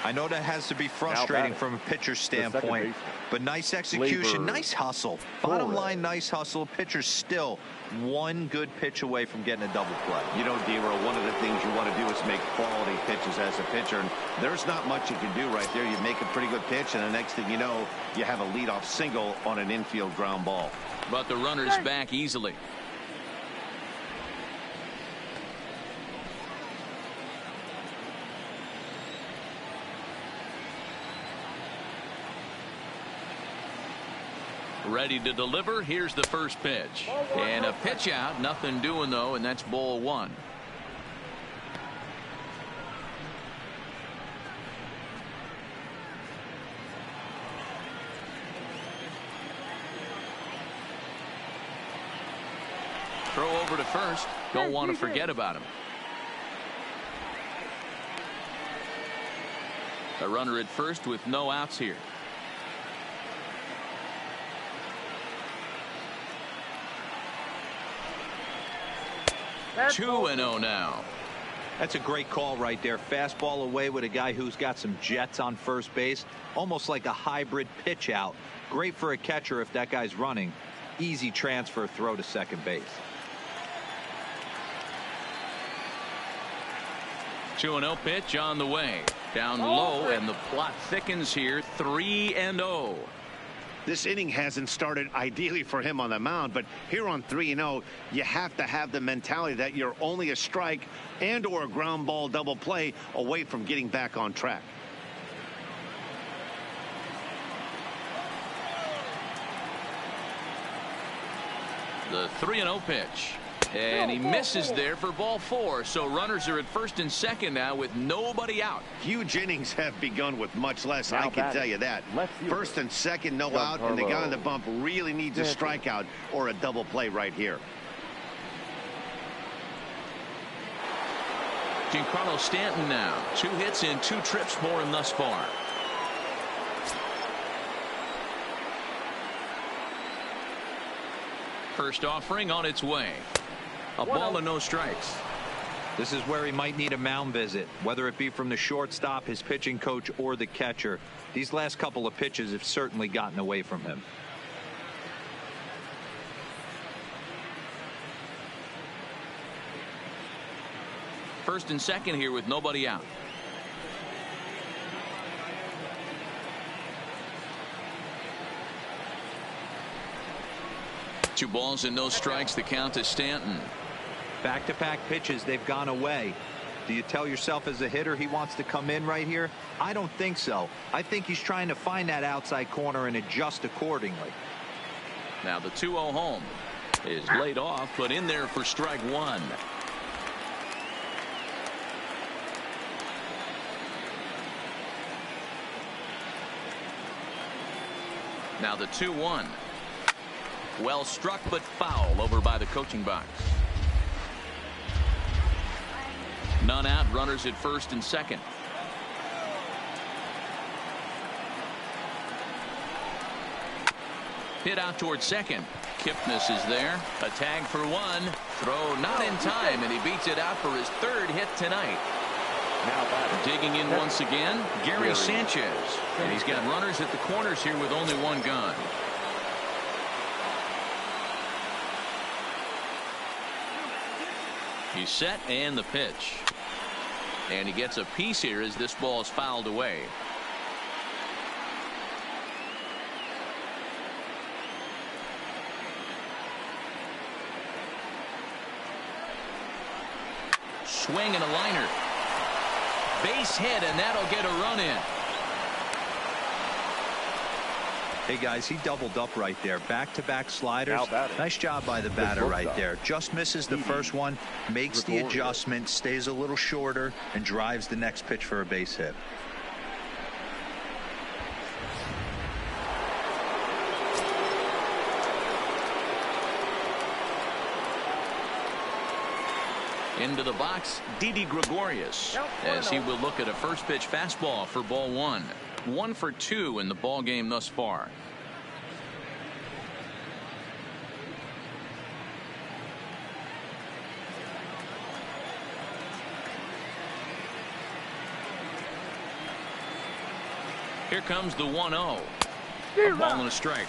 I know that has to be frustrating from a pitcher's standpoint, but nice execution, nice hustle. Bottom line, nice hustle. Pitcher's still 1 good pitch away from getting a double play. You know, D-Roll, one of the things you want to do is make quality pitches as a pitcher, and there's not much you can do right there. You make a pretty good pitch, and the next thing you know, you have a leadoff single on an infield ground ball. But the runner's back easily. Ready to deliver. Here's the first pitch. And a pitch out. Nothing doing, though, and that's ball 1. Throw over to first. Don't want to forget about him. A runner at first with no outs here. 2-0 now. That's a great call right there. Fastball away with a guy who's got some jets on first base. Almost like a hybrid pitch out. Great for a catcher if that guy's running. Easy transfer throw to second base. 2-0 pitch on the way. Down low, and the plot thickens here. 3-0. This inning hasn't started ideally for him on the mound, but here on 3-0, you have to have the mentality that you're only a strike and or a ground ball double play away from getting back on track. The 3-0 pitch. And he misses there for ball 4. So runners are at first and second now with nobody out. Huge innings have begun with much less, I can tell you that. First and second, no out, and the guy on the bump really needs a strikeout or a double play right here. Giancarlo Stanton now. 2 hits in 2 trips for him thus far. First offering on its way. A ball and no strikes. This is where he might need a mound visit, whether it be from the shortstop, his pitching coach, or the catcher. These last couple of pitches have certainly gotten away from him. First and second here with nobody out. Two balls and no strikes. The count to Stanton. Back-to-back pitches, they've gone away. Do you tell yourself as a hitter he wants to come in right here? I don't think so. I think he's trying to find that outside corner and adjust accordingly. Now the 2-0 home is laid off, put in there for strike 1. Now the 2-1. Well struck but foul over by the coaching box. None out, runners at first and second. Hit out toward second. Kipnis is there. A tag for 1. Throw not in time, and he beats it out for his 3rd hit tonight. Digging in once again, Gary Sanchez. And he's got runners at the corners here with only 1 gun. He's set, and the pitch. And he gets a piece here as this ball is fouled away. Swing and a liner. Base hit, and that'll get a run in. Hey guys, he doubled up right there. Back-to-back sliders. Nice job by the batter right there. Just misses the first one, makes the adjustment, stays a little shorter, and drives the next pitch for a base hit. Into the box, Didi Gregorius, as he will look at a first pitch fastball for ball 1. 1 for 2 in the ball game thus far. Here comes the 1-0. A ball and a strike.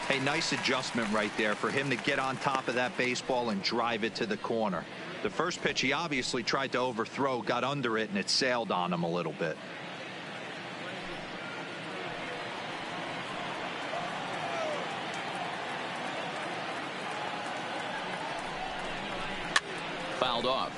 Hey, nice adjustment right there for him to get on top of that baseball and drive it to the corner. The first pitch he obviously tried to overthrow, got under it, and it sailed on him a little bit. Fouled off.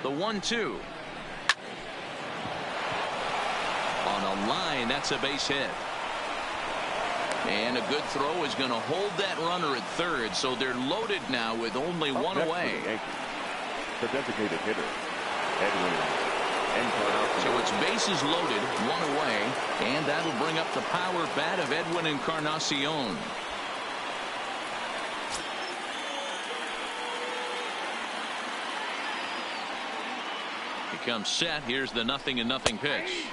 The 1-2. On a line, that's a base hit. And a good throw is going to hold that runner at third, so they're loaded now with only 1 away. The designated hitter, Edwin. So it's bases loaded, 1 away, and that'll bring up the power bat of Edwin Encarnacion. comes set. Here's the 0-0 pitch.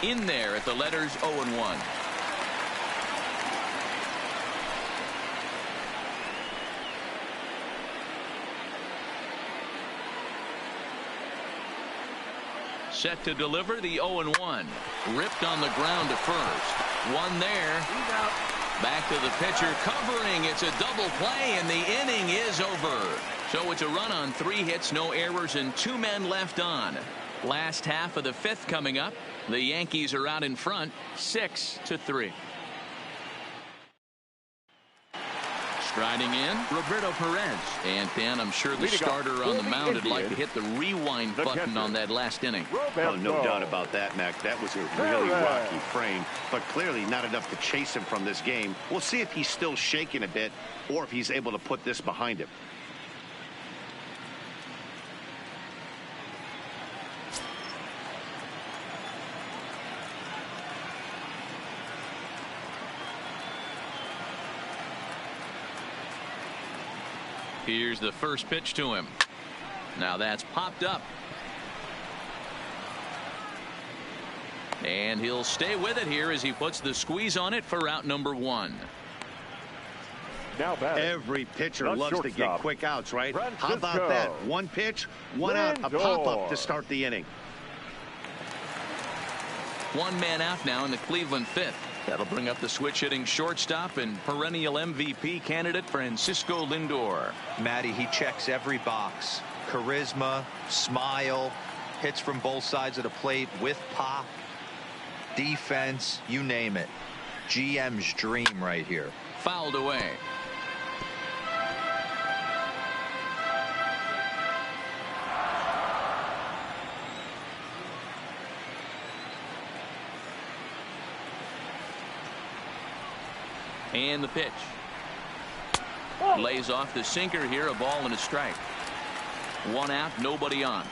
In there at the letters 0-1. Set to deliver the 0-1. Ripped on the ground to first. One there. Back to the pitcher covering. It's a double play and the inning is over. So it's a run on 3 hits, no errors, and 2 men left on. Last half of the 5th coming up. The Yankees are out in front 6-3. Striding in, Roberto Perez. And Dan, I'm sure the starter on the mound would like to hit the rewind button on that last inning. Oh, no doubt about that, Mac. That was a really rocky frame, but clearly not enough to chase him from this game. We'll see if he's still shaking a bit or if he's able to put this behind him. Here's the first pitch to him. Now that's popped up. And he'll stay with it here as he puts the squeeze on it for out number 1. Now every pitcher loves to get quick outs, right? How about that? 1 pitch, 1 out, a pop-up to start the inning. 1 man out now in the Cleveland 5th. That'll bring up the switch-hitting shortstop and perennial MVP candidate Francisco Lindor. Matty, he checks every box. Charisma, smile, hits from both sides of the plate with pop, defense, you name it. GM's dream right here. Fouled away. And the pitch. Lays off the sinker here, a ball and a strike. 1 out, nobody on.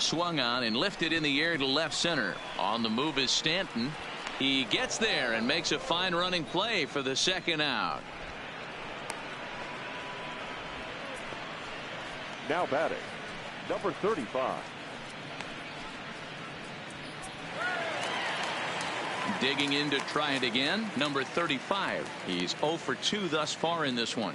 Swung on and lifted in the air to left center. On the move is Stanton. He gets there and makes a fine running play for the 2nd out. Now batting, number 35. Digging in to try it again, number 35. He's 0 for 2 thus far in this one.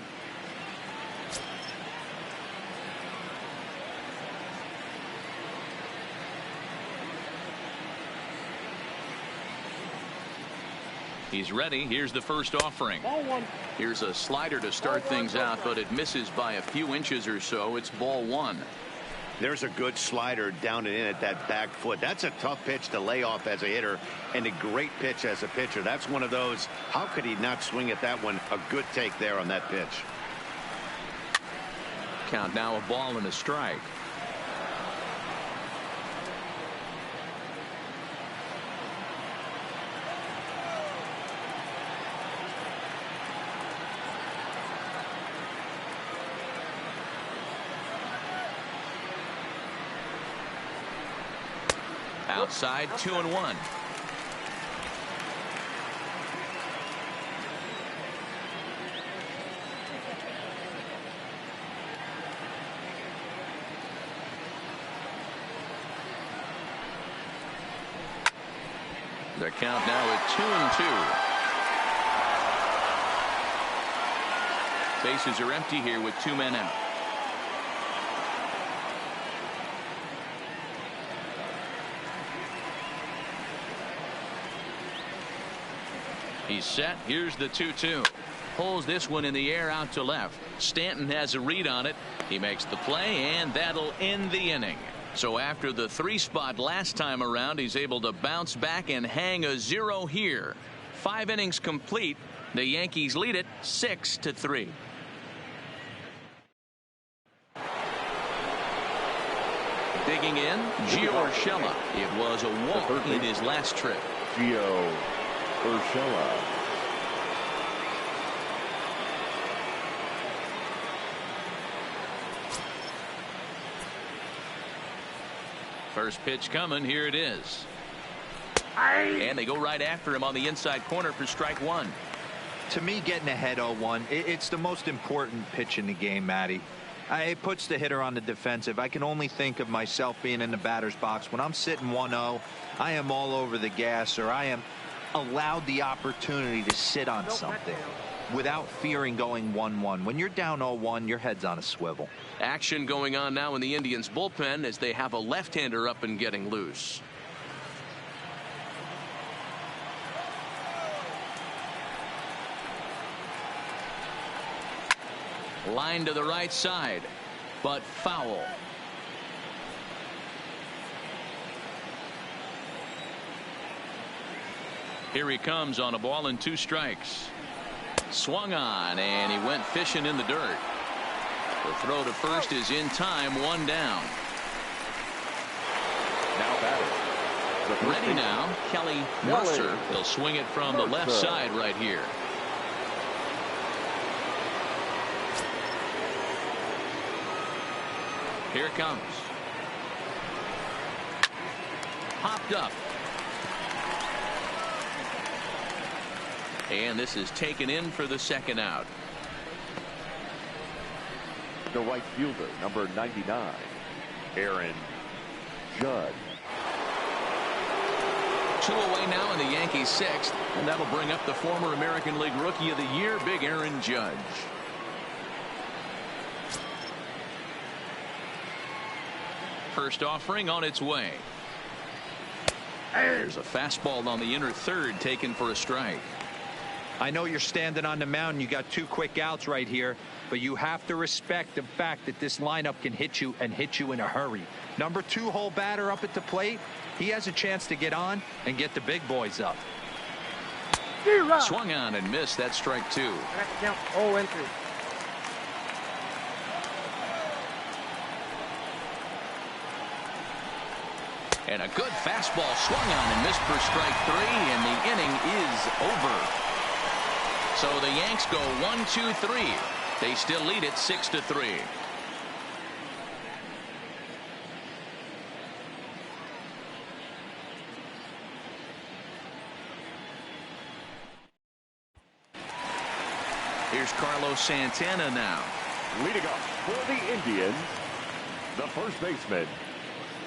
He's ready. Here's the first offering. Here's a slider to start things out, but it misses by a few inches or so. It's ball 1. There's a good slider down and in at that back foot. That's a tough pitch to lay off as a hitter and a great pitch as a pitcher. That's one of those. How could he not swing at that one? A good take there on that pitch. Count now, a ball and a strike. Outside, 2-1. The count now at 2-2. Bases are empty here with 2 men out. He's set. Here's the 2-2. Pulls this one in the air out to left. Stanton has a read on it. He makes the play, and that'll end the inning. So after the 3 spot last time around, he's able to bounce back and hang a 0 here. 5 innings complete. The Yankees lead it 6-3. Digging in, Gio Urshela. It was a walk in his last trip. Gio Urshela. First pitch coming. Here it is. And they go right after him on the inside corner for strike one. To me, getting ahead 0-1, it's the most important pitch in the game, Matty. It puts the hitter on the defensive. I can only think of myself being in the batter's box. When I'm sitting 1-0, I am all over the gas, or I am allowed the opportunity to sit on something without fearing going 1-1. When you're down 0-1, your head's on a swivel. Action going on now in the Indians bullpen as they have a left-hander up and getting loose. Line to the right side, but foul. Here he comes on a ball and 2 strikes. Swung on, and he went fishing in the dirt. The throw to first is in time, 1 down. Now batter. Ready now, Kelly Mercer. He'll swing it from the left side right here. Here it comes. Popped up. And this is taken in for the second out. The right fielder, number 99, Aaron Judge. 2 away now in the Yankees' 6th, and that'll bring up the former American League Rookie of the Year, Big Aaron Judge. First offering on its way. There's a fastball on the inner third taken for a strike. I know you're standing on the mound. You got 2 quick outs right here, but you have to respect the fact that this lineup can hit you and hit you in a hurry. Number 2 hole batter up at the plate. He has a chance to get on and get the big boys up. Swung on and missed. That strike 2. Count 0-3. And a good fastball swung on and missed for strike 3, and the inning is over. So the Yanks go 1-2-3. They still lead it 6-3. Here's Carlos Santana now. Leading up for the Indians, the first baseman,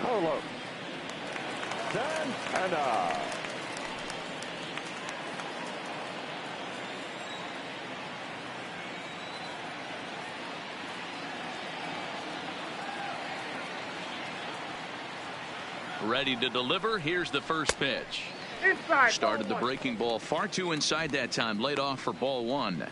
Carlos Santana. Ready to deliver. Here's the first pitch. Inside. Started the breaking ball far too inside that time. Laid off for ball 1.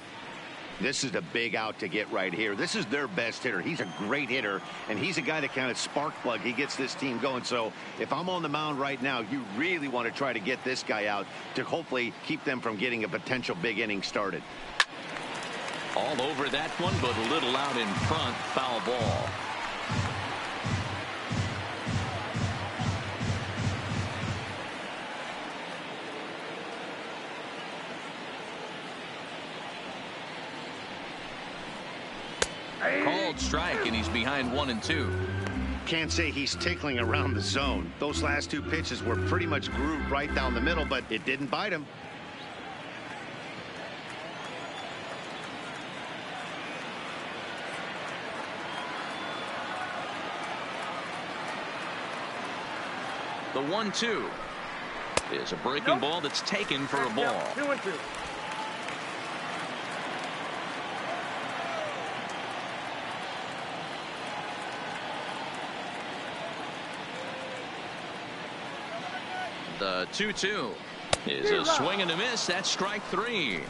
This is a big out to get right here. This is their best hitter. He's a great hitter, and he's a guy that kind of spark plug. He gets this team going. So if I'm on the mound right now, you really want to try to get this guy out to hopefully keep them from getting a potential big inning started. All over that one, but a little out in front. Foul ball. Called strike, and he's behind 1-2. Can't say he's tickling around the zone. Those last 2 pitches were pretty much grooved right down the middle, but it didn't bite him. The 1-2 is a breaking ball that's taken for a ball. 2-2. The 2-2 is a swing and a miss. That's strike 3.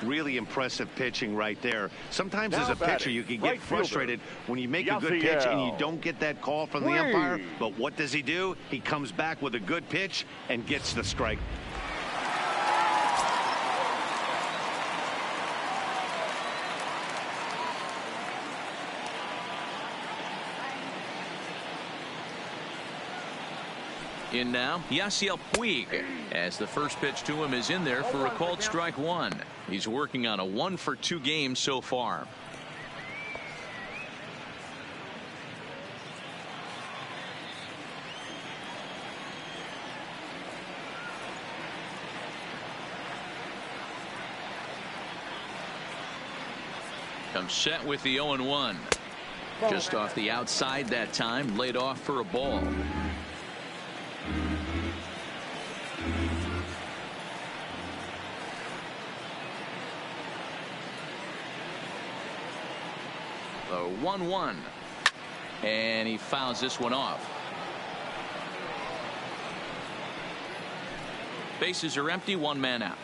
Really impressive pitching right there. Sometimes as a pitcher you can get frustrated when you make a good pitch and you don't get that call from the umpire. But what does he do? He comes back with a good pitch and gets the strike. In now, Yasiel Puig, as the first pitch to him is in there for a called strike 1. He's working on a 1-for-2 game so far. Comes set with the 0-1. Just off the outside that time, laid off for a ball. The 1-1. And he fouls this one off. Bases are empty, one man out.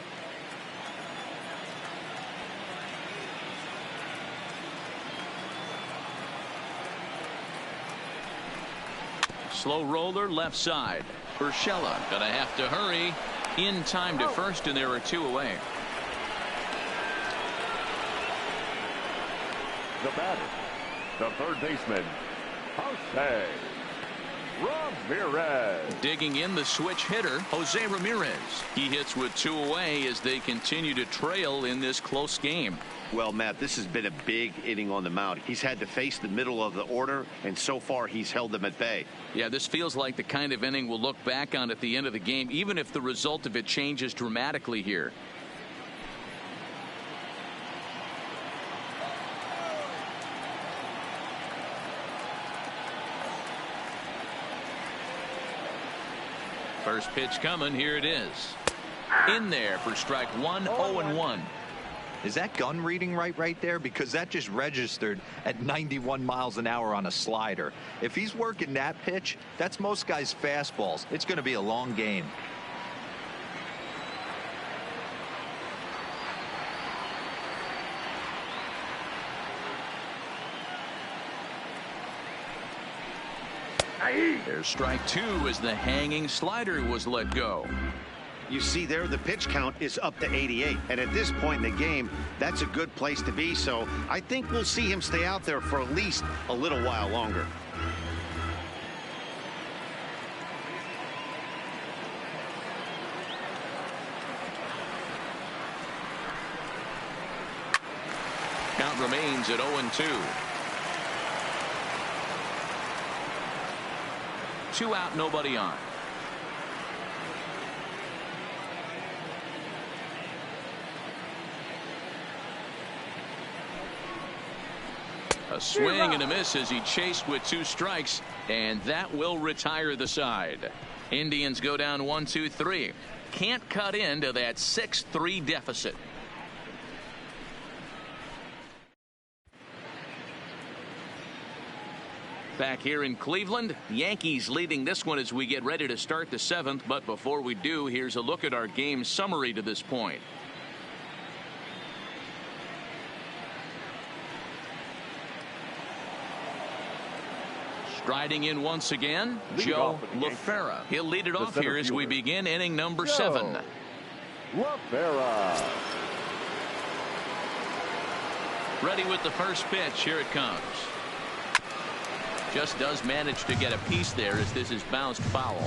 Slow roller left side. Urshela gonna have to hurry. In time to first, and there are two away. The batter, the third baseman, Jose Ramirez. Digging in, the switch hitter, Jose Ramirez. He hits with two away as they continue to trail in this close game. Well, Matt, this has been a big inning on the mound. He's had to face the middle of the order, and so far he's held them at bay. Yeah, this feels like the kind of inning we'll look back on at the end of the game, even if the result of it changes dramatically here. First pitch coming. Here it is. In there for strike one. 0-1. Is that gun reading right there? Because that just registered at 91 miles an hour on a slider. If he's working that pitch, that's most guys' fastballs. It's going to be a long game. There's strike two as the hanging slider was let go. You see there, the pitch count is up to 88. And at this point in the game, that's a good place to be. So I think we'll see him stay out there for at least a little while longer. Count remains at 0-2. 2 out, nobody on. A swing and a miss as he chased with 2 strikes, and that will retire the side. Indians go down 1-2-3. Can't cut into that 6-3 deficit. Back here in Cleveland, Yankees leading this one as we get ready to start the 7th. But before we do, here's a look at our game summary to this point. Striding in once again, Joe LaFera. He'll lead it off here as we begin inning number 7. LaFera. Ready with the first pitch. Here it comes. Just does manage to get a piece there as this is bounced foul.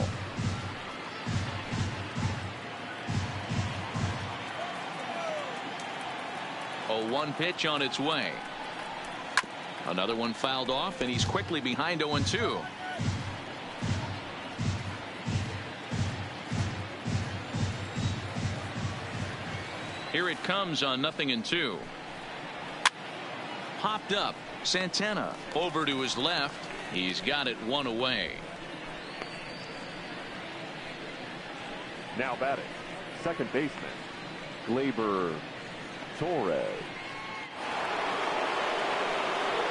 A 1 pitch on its way. Another one fouled off, and he's quickly behind 0-2. Here it comes on 0-2. Popped up. Santana over to his left. He's got it 1 away. Now batting, second baseman, Gleyber Torres.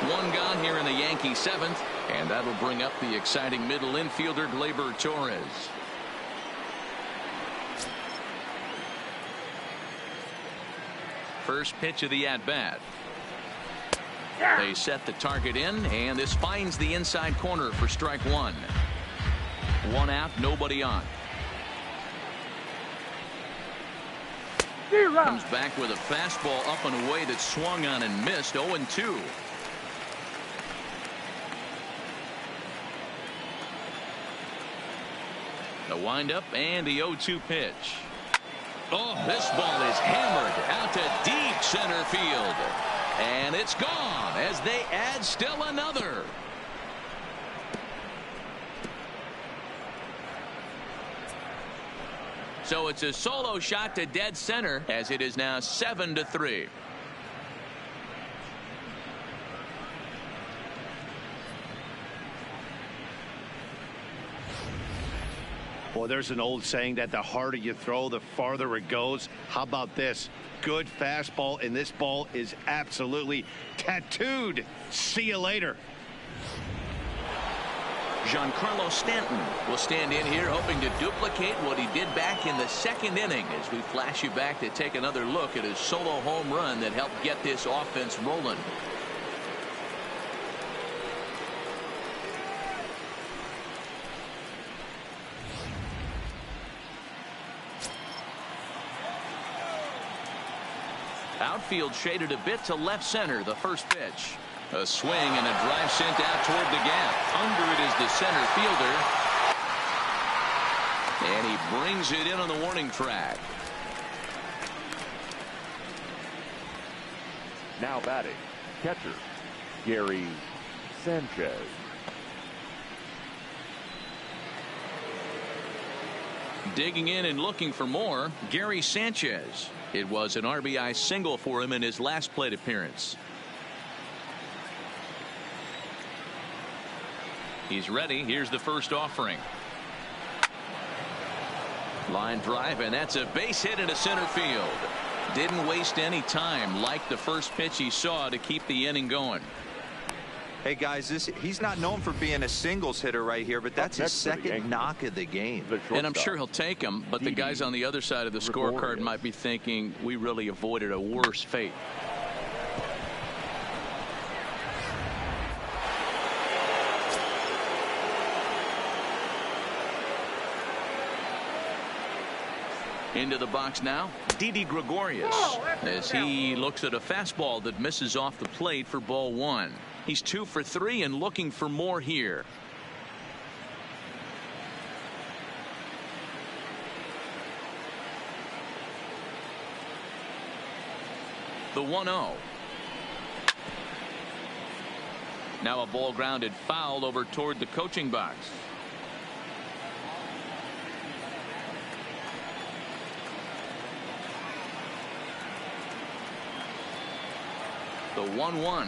1 gone here in the Yankee 7th, and that'll bring up the exciting middle infielder Gleyber Torres. First pitch of the at-bat. They set the target in, and this finds the inside corner for strike 1. 1 out, nobody on. Comes back with a fastball up and away that swung on and missed. 0-2. The windup and the 0-2 pitch. Oh, this ball is hammered out to deep center field. And it's gone as they add still another. So it's a solo shot to dead center as it is now 7-3. Well, there's an old saying that the harder you throw, the farther it goes. How about this? Good fastball, and this ball is absolutely tattooed. See you later. Giancarlo Stanton will stand in here hoping to duplicate what he did back in the second inning as we flash you back to take another look at his solo home run that helped get this offense rolling. Outfield shaded a bit to left center. The first pitch. A swing and a drive sent out toward the gap. Under it is the center fielder. And he brings it in on the warning track. Now batting, catcher, Gary Sanchez. Digging in and looking for more, Gary Sanchez. It was an RBI single for him in his last plate appearance. He's ready. Here's the first offering. Line drive, and that's a base hit into center field. Didn't waste any time like the first pitch he saw to keep the inning going. Hey guys, he's not known for being a singles hitter right here, but that's his second knock of the game. And I'm sure he'll take him, but the guys on the other side of the scorecard might be thinking we really avoided a worse fate. Into the box now, Didi Gregorius, as he looks at a fastball that misses off the plate for ball one. He's 2 for 3 and looking for more here. The 1-0. Now a ball grounded foul over toward the coaching box. The 1-1.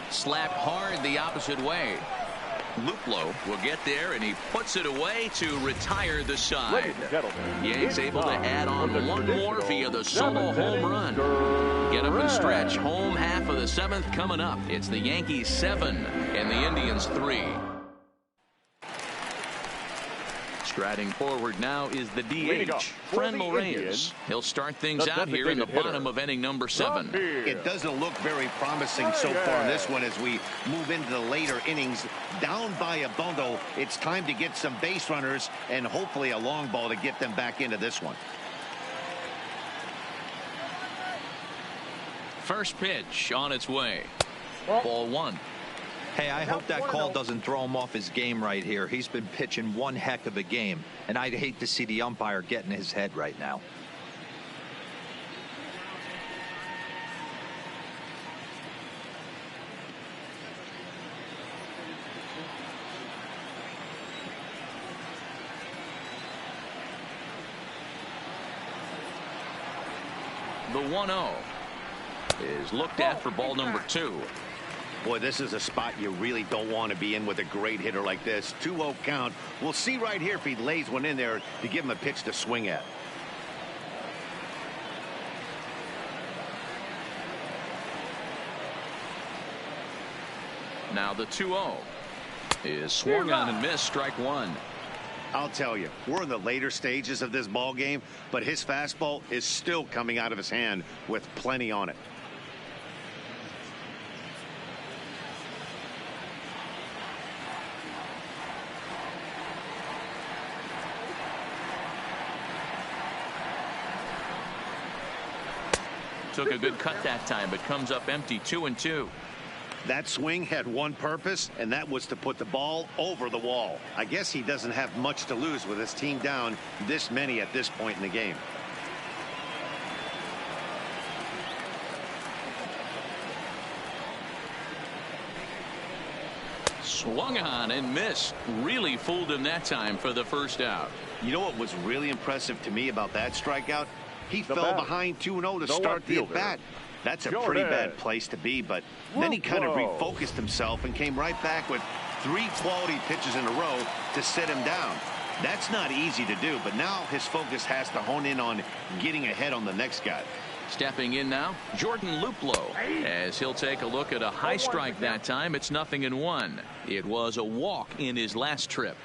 Slapped hard the opposite way. Luplow will get there, and he puts it away to retire the side. Yanks able to add on one more via the solo home run. Get up and stretch. Home half of the 7th coming up. It's the Yankees 7 and the Indians 3. Striding forward now is the DH, Franmil Reyes. He'll start things out here in the bottom of inning number 7. It doesn't look very promising so far in this one as we move into the later innings. Down by a bundle, it's time to get some base runners and hopefully a long ball to get them back into this one. First pitch on its way. Ball 1. Hey, I hope that call doesn't throw him off his game right here. He's been pitching one heck of a game, and I'd hate to see the umpire get in his head right now. The 1-0 is looked at for ball number 2. Boy, this is a spot you really don't want to be in with a great hitter like this. 2-0 count. We'll see right here if he lays one in there to give him a pitch to swing at. Now the 2-0 is swung on and missed, strike 1. I'll tell you, we're in the later stages of this ball game, but his fastball is still coming out of his hand with plenty on it. Took a good cut that time, but comes up empty. 2-2. That swing had one purpose, and that was to put the ball over the wall. I guess he doesn't have much to lose with his team down this many at this point in the game. Swung on and missed. Really fooled him that time for the first out. You know what was really impressive to me about that strikeout? He fell behind 2-0 to start the at-bat. That's a pretty bad place to be, but then he kind of refocused himself and came right back with 3 quality pitches in a row to sit him down. That's not easy to do, but now his focus has to hone in on getting ahead on the next guy. Stepping in now, Jordan Luplow, as he'll take a look at a high strike that time. It's 0-1. It was a walk in his last trip.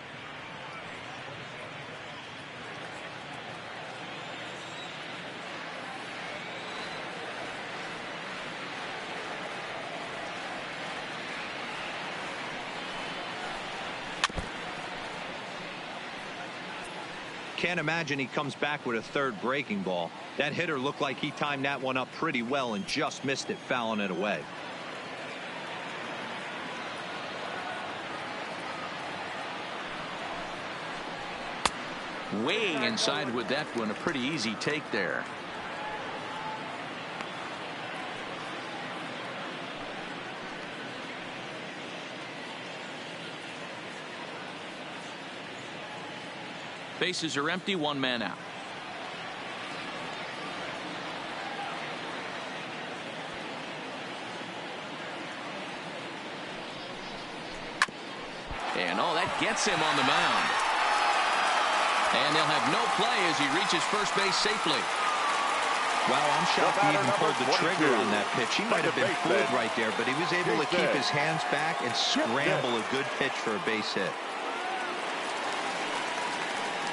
Can't imagine he comes back with a third breaking ball. That hitter looked like he timed that one up pretty well and just missed it, fouling it away. Way inside with that one. A pretty easy take there. Bases are empty, one man out. And that gets him on the mound. And they'll have no play as he reaches first base safely. Wow, I'm shocked he even pulled the trigger on that pitch. He might have been fooled right there, but he was able to keep his hands back and scramble a good pitch for a base hit.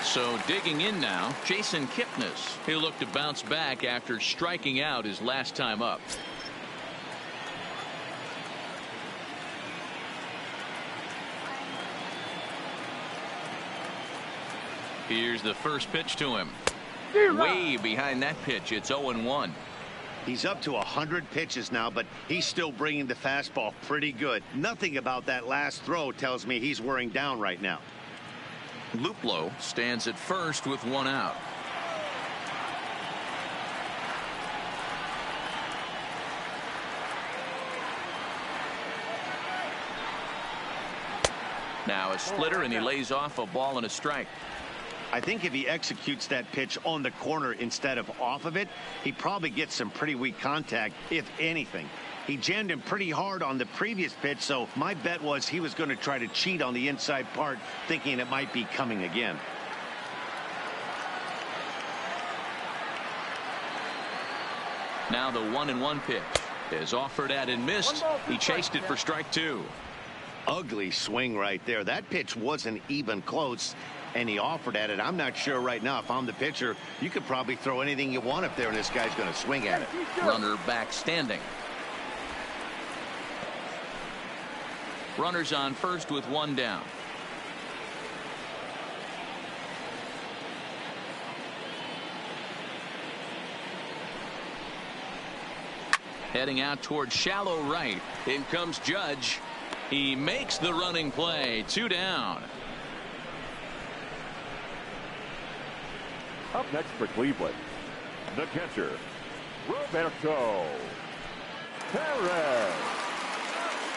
So digging in now, Jason Kipnis. He'll look to bounce back after striking out his last time up. Here's the first pitch to him. Way behind that pitch. It's 0-1. He's up to 100 pitches now, but he's still bringing the fastball pretty good. Nothing about that last throw tells me he's wearing down right now. Luplow stands at first with one out. Now a splitter, and he lays off a ball and a strike. I think if he executes that pitch on the corner instead of off of it, he probably gets some pretty weak contact, if anything. He jammed him pretty hard on the previous pitch, so my bet was he was going to try to cheat on the inside part, thinking it might be coming again. Now the 1-1 pitch is offered at and missed. He chased it for strike two. Ugly swing right there. That pitch wasn't even close, and he offered at it. I'm not sure right now if I'm the pitcher. You could probably throw anything you want up there, and this guy's going to swing at it. Runner back standing. Runners on first with one down. Heading out towards shallow right. In comes Judge. He makes the running play. 2 down. Up next for Cleveland, the catcher, Roberto Perez.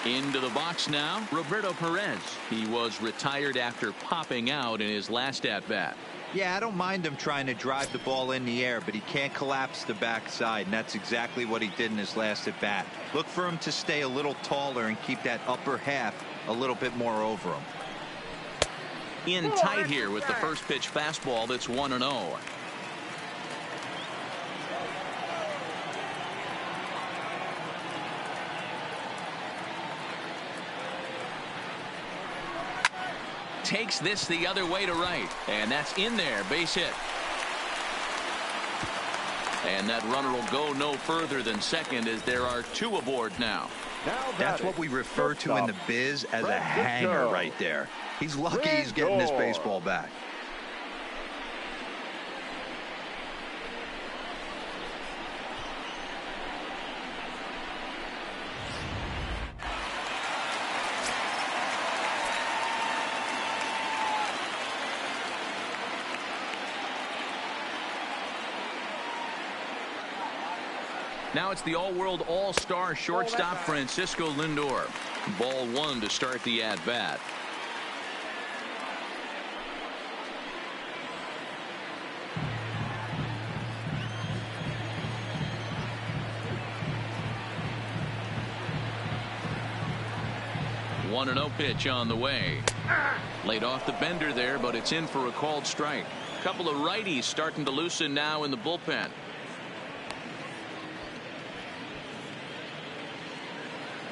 Into the box now, Roberto Perez. He was retired after popping out in his last at-bat. Yeah, I don't mind him trying to drive the ball in the air, but he can't collapse the backside, and that's exactly what he did in his last at-bat. Look for him to stay a little taller and keep that upper half a little bit more over him. In tight here with the first pitch fastball that's 1-0. Takes this the other way to right, and that's in there. Base hit. And that runner will go no further than second, as there are 2 aboard now. That's what we refer to in the biz as a hanger right there. He's lucky he's getting this baseball back. Now it's the all-world all-star shortstop Francisco Lindor. Ball 1 to start the at-bat. 1-0 pitch on the way. Laid off the bender there, but it's in for a called strike. Couple of righties starting to loosen now in the bullpen.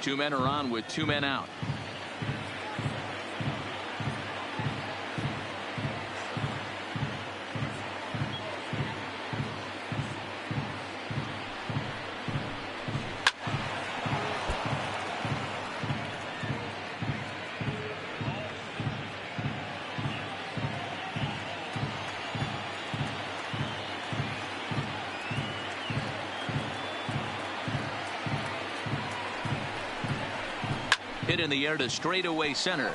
Two men are on with two men out. Hit in the air to straightaway center.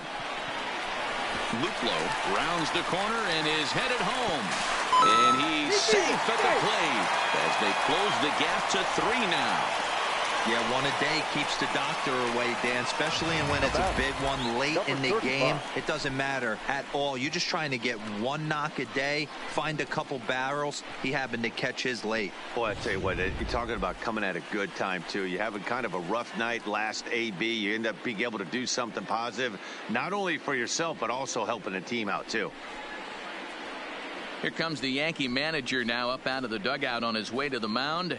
Luplow rounds the corner and is headed home. And he's safe at the plate as they close the gap to 3 now. Yeah, one a day keeps the doctor away, Dan, especially when it's a big one late in the game. It doesn't matter at all. You're just trying to get one knock a day, find a couple barrels. He happened to catch his late. Boy, I tell you what, you're talking about coming at a good time, too. You have a kind of a rough night last AB. You end up being able to do something positive, not only for yourself, but also helping the team out, too. Here comes the Yankee manager now up out of the dugout on his way to the mound.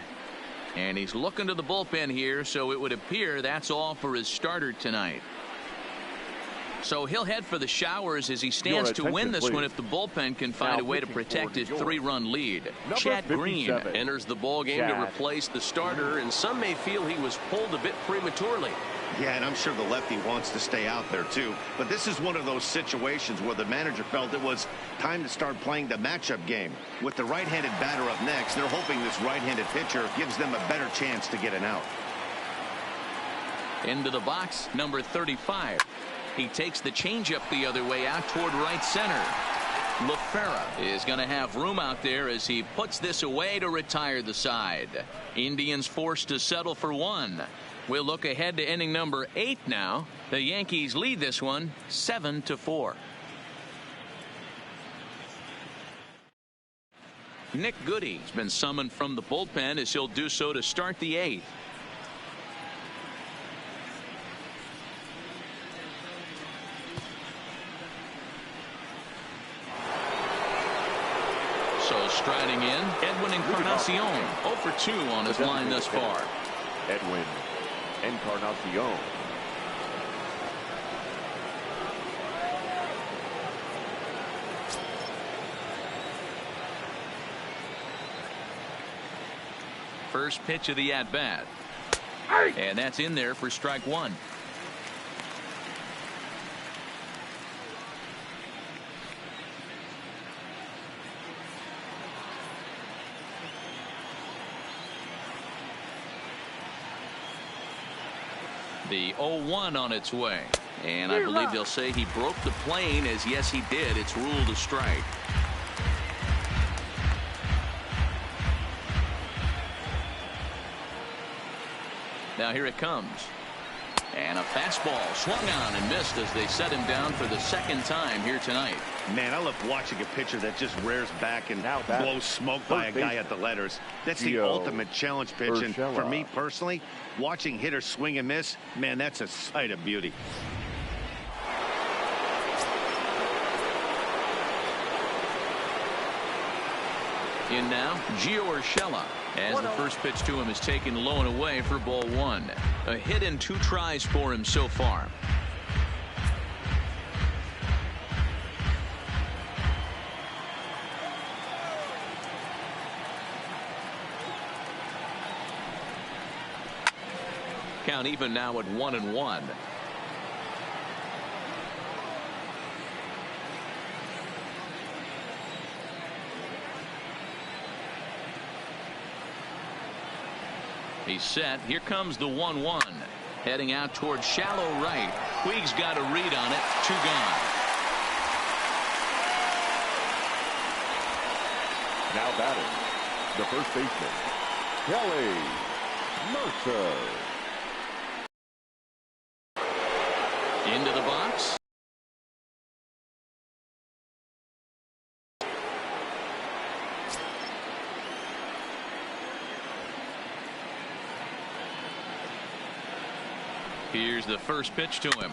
And he's looking to the bullpen here, so it would appear that's all for his starter tonight. So he'll head for the showers as he stands to win this one if the bullpen can find a way to protect his 3-run lead. Chad Green enters the ball game to replace the starter, and some may feel he was pulled a bit prematurely. Yeah, and I'm sure the lefty wants to stay out there, too. But this is one of those situations where the manager felt it was time to start playing the matchup game. With the right-handed batter up next, they're hoping this right-handed pitcher gives them a better chance to get an out. Into the box, number 35. He takes the changeup the other way out toward right center. LaFerra is going to have room out there as he puts this away to retire the side. Indians forced to settle for 1. We'll look ahead to inning number 8 now. The Yankees lead this one 7-4. Nick Goody's been summoned from the bullpen as he'll do so to start the 8th. So striding in, Edwin Encarnacion, 0 for 2 on his line thus far. Edwin Encarnacion. First pitch of the at-bat. And that's in there for strike 1. The 0-1 on its way. And I believe they'll say he broke the plane, as yes he did. It's ruled a strike. Now here it comes. And a fastball swung on and missed as they set him down for the second time here tonight. Man, I love watching a pitcher that just rears back and blows smoke by a guy at the letters. That's the ultimate challenge pitch. And for me personally, watching hitters swing and miss, man, that's a sight of beauty. In now, Gio Urshela, as the first pitch to him is taken low and away for ball 1. A hit and 2 tries for him so far. Count even now at 1-1. He's set. Here comes the 1-1. Heading out towards shallow right. Puig's got a read on it. 2 gone. Now batting, the first baseman, Kelly Mercer. Into the box. Here's the first pitch to him.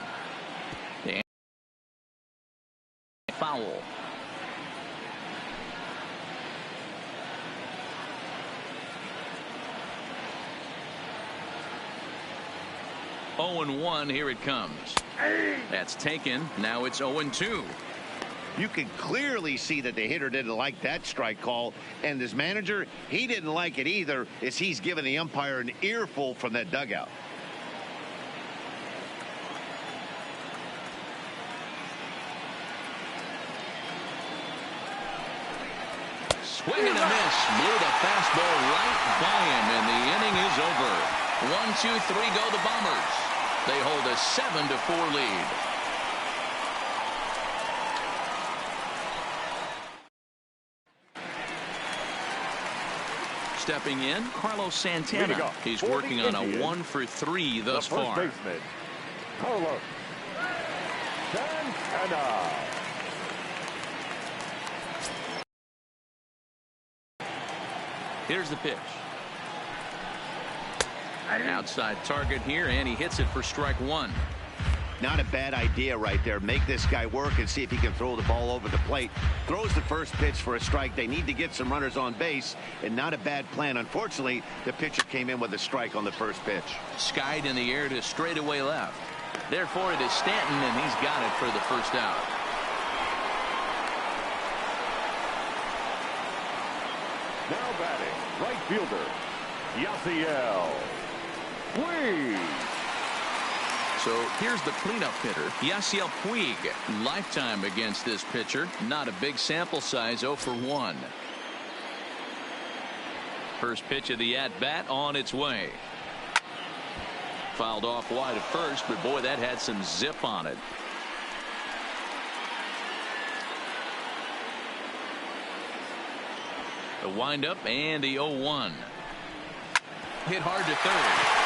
0-1. Here it comes. That's taken. Now it's 0-2. You can clearly see that the hitter didn't like that strike call, and his manager, he didn't like it either, as he's giving the umpire an earful from that dugout. Swing and a miss. Blew the fastball right by him, and the inning is over. 1-2-3 go the Bombers. They hold a 7-4 lead. Stepping in, Carlos Santana. He's working on a 1-for-3 thus far. First baseman, Carlos Santana. Here's the pitch. Outside target here, and he hits it for strike one. Not a bad idea right there. Make this guy work and see if he can throw the ball over the plate. Throws the first pitch for a strike. They need to get some runners on base, and not a bad plan. Unfortunately, the pitcher came in with a strike on the first pitch. Skied in the air to straightaway left. Therefore, it is Stanton, and he's got it for the first out. Now batting, right fielder, Yasiel Puig. So here's the cleanup hitter, Yasiel Puig. Lifetime against this pitcher. Not a big sample size, 0-for-1. First pitch of the at-bat on its way. Fouled off wide at first, but boy, that had some zip on it. The windup and the 0-1. Hit hard to third.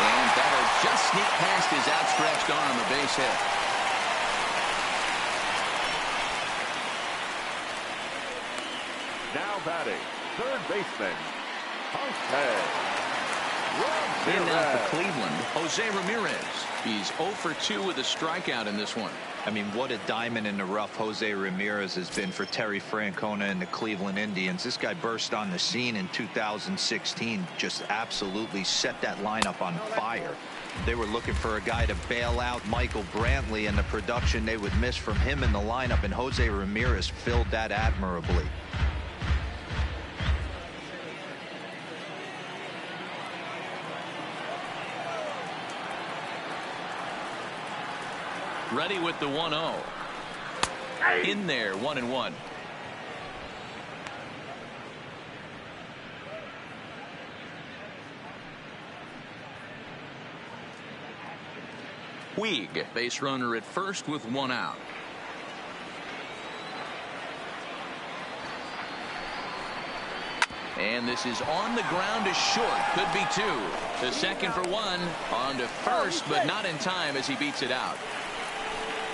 And that'll just sneak past his outstretched arm, a base hit. Now batting, third baseman, And now for Cleveland, Jose Ramirez. He's 0-for-2 with a strikeout in this one. I mean, what a diamond in the rough Jose Ramirez has been for Terry Francona and the Cleveland Indians. This guy burst on the scene in 2016, just absolutely set that lineup on fire. They were looking for a guy to bail out Michael Brantley, and the production they would miss from him in the lineup, and Jose Ramirez filled that admirably. Ready with the 1-0. In there, 1-1. Puig, base runner at first with one out. And this is on the ground to short. Could be two. The second for one. On to first, but not in time as he beats it out.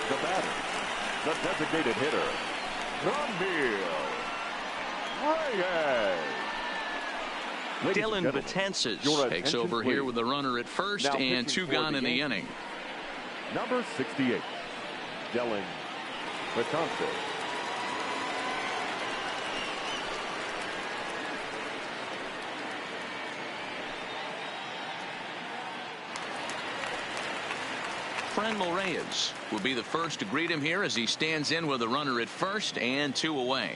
The batter, the designated hitter, Reyes. Dylan Betances takes over here with the runner at first and two gone in the inning. Number 68, Dylan Betances. Franmil Reyes will be the first to greet him here as he stands in with a runner at first and two away.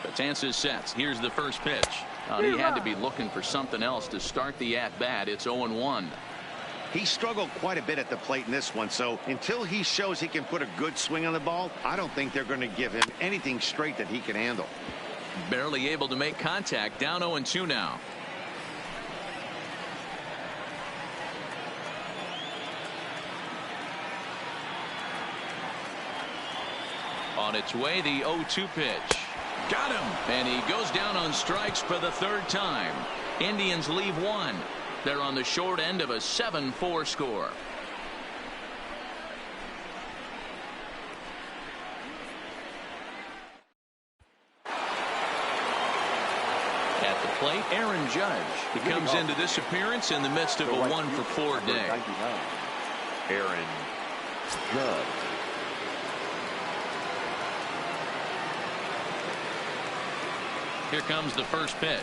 Betances sets. Here's the first pitch. He had to be looking for something else to start the at-bat. It's 0-1. He struggled quite a bit at the plate in this one, so until he shows he can put a good swing on the ball, I don't think they're going to give him anything straight that he can handle. Barely able to make contact. Down 0-2 now. On its way, the 0-2 pitch. Got him. And he goes down on strikes for the third time. Indians leave one. They're on the short end of a 7-4 score. At the plate, Aaron Judge. He comes into this appearance in the midst of a 1-for-4 day. Aaron Judge. Here comes the first pitch.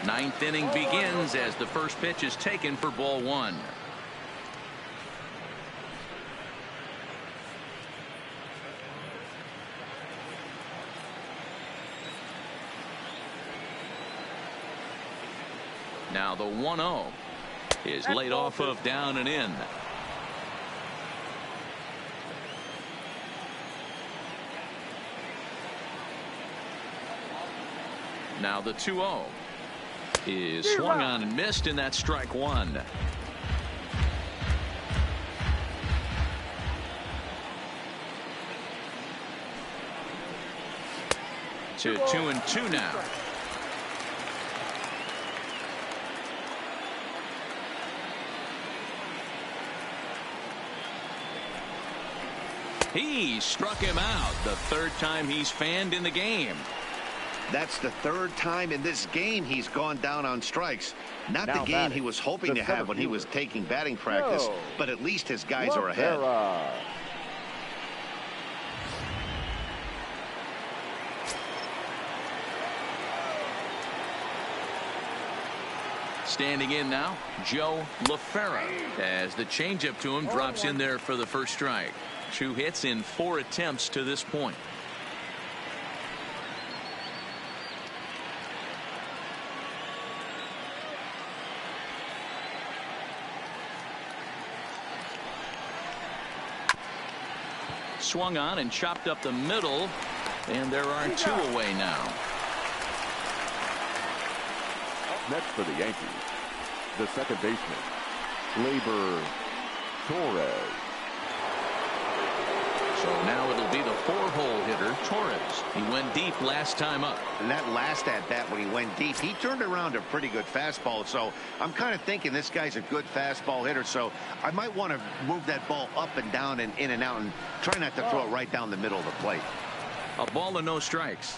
Ninth inning begins as the first pitch is taken for ball one. Now the 1-0 is laid off of down and in. Now the 2-0 is swung on and missed, and that's strike one. To 2-2 now. He struck him out, the third time he's fanned in the game. That's the third time in this game he's gone down on strikes. Not the game he was hoping to have when he was taking batting practice, but at least his guys are ahead. Standing in now, Joe LaFerra, as the changeup to him drops in there for the first strike. 2 hits in 4 attempts to this point. Swung on and chopped up the middle, and there are 2 away now. Next for the Yankees, the second baseman, Gleyber Torres. So now it'll be the 4-hole hitter, Torres. He went deep last time up. And that last at bat when he went deep, he turned around a pretty good fastball. So I'm kind of thinking this guy's a good fastball hitter. So I might want to move that ball up and down and in and out and try not to throw it right down the middle of the plate. A ball and no strikes.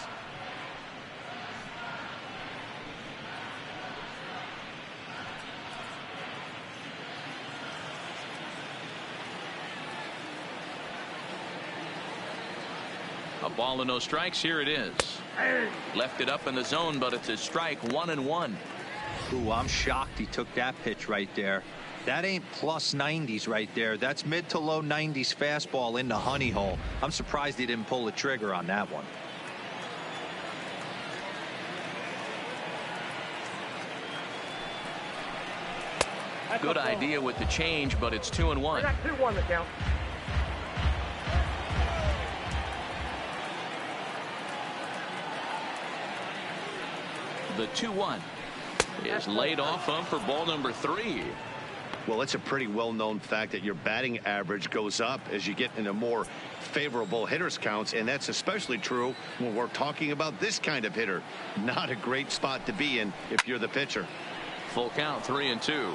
A ball and no strikes. Here it is. Left it up in the zone, but it's a strike. 1-1. Ooh, I'm shocked he took that pitch right there. That ain't plus 90s right there. That's mid to low 90s fastball in the honey hole. I'm surprised he didn't pull the trigger on that one. Good idea with the change, but it's 2-1. 2-1 the count. The 2-1 is laid off of for ball number 3. Well, it's a pretty well-known fact that your batting average goes up as you get into more favorable hitters counts, and that's especially true when we're talking about this kind of hitter. Not a great spot to be in if you're the pitcher. Full count, 3-2.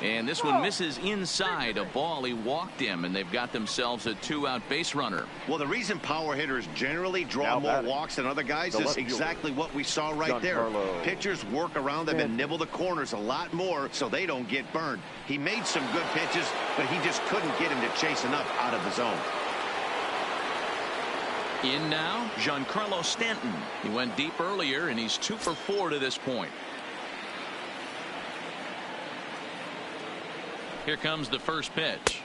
And this one misses inside a ball. He walked him, and they've got themselves a 2-out base runner. Well, the reason power hitters generally draw more walks than other guys is exactly what we saw right there. Pitchers work around them and nibble the corners a lot more so they don't get burned. He made some good pitches, but he just couldn't get him to chase enough out of the zone. In now, Giancarlo Stanton. He went deep earlier, and he's 2 for 4 to this point. Here comes the first pitch.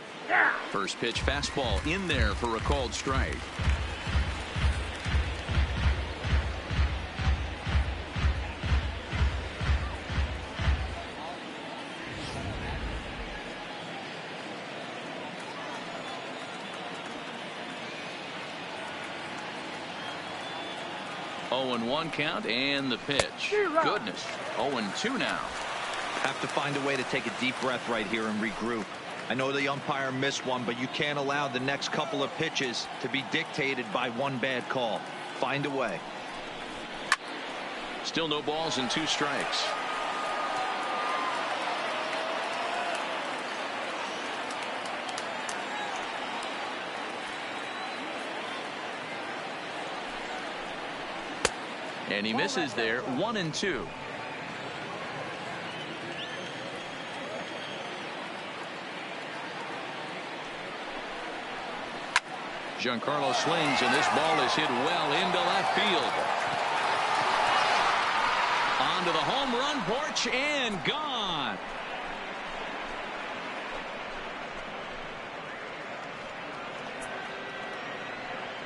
First pitch fastball in there for a called strike. Oh, 0-1 count and the pitch. Goodness. 0-2 now. Have to find a way to take a deep breath right here and regroup. I know the umpire missed one, but you can't allow the next couple of pitches to be dictated by one bad call. Find a way. Still no balls and 2 strikes. And he misses there. 1-2. Giancarlo swings, and this ball is hit well into left field. Onto the home run porch and gone.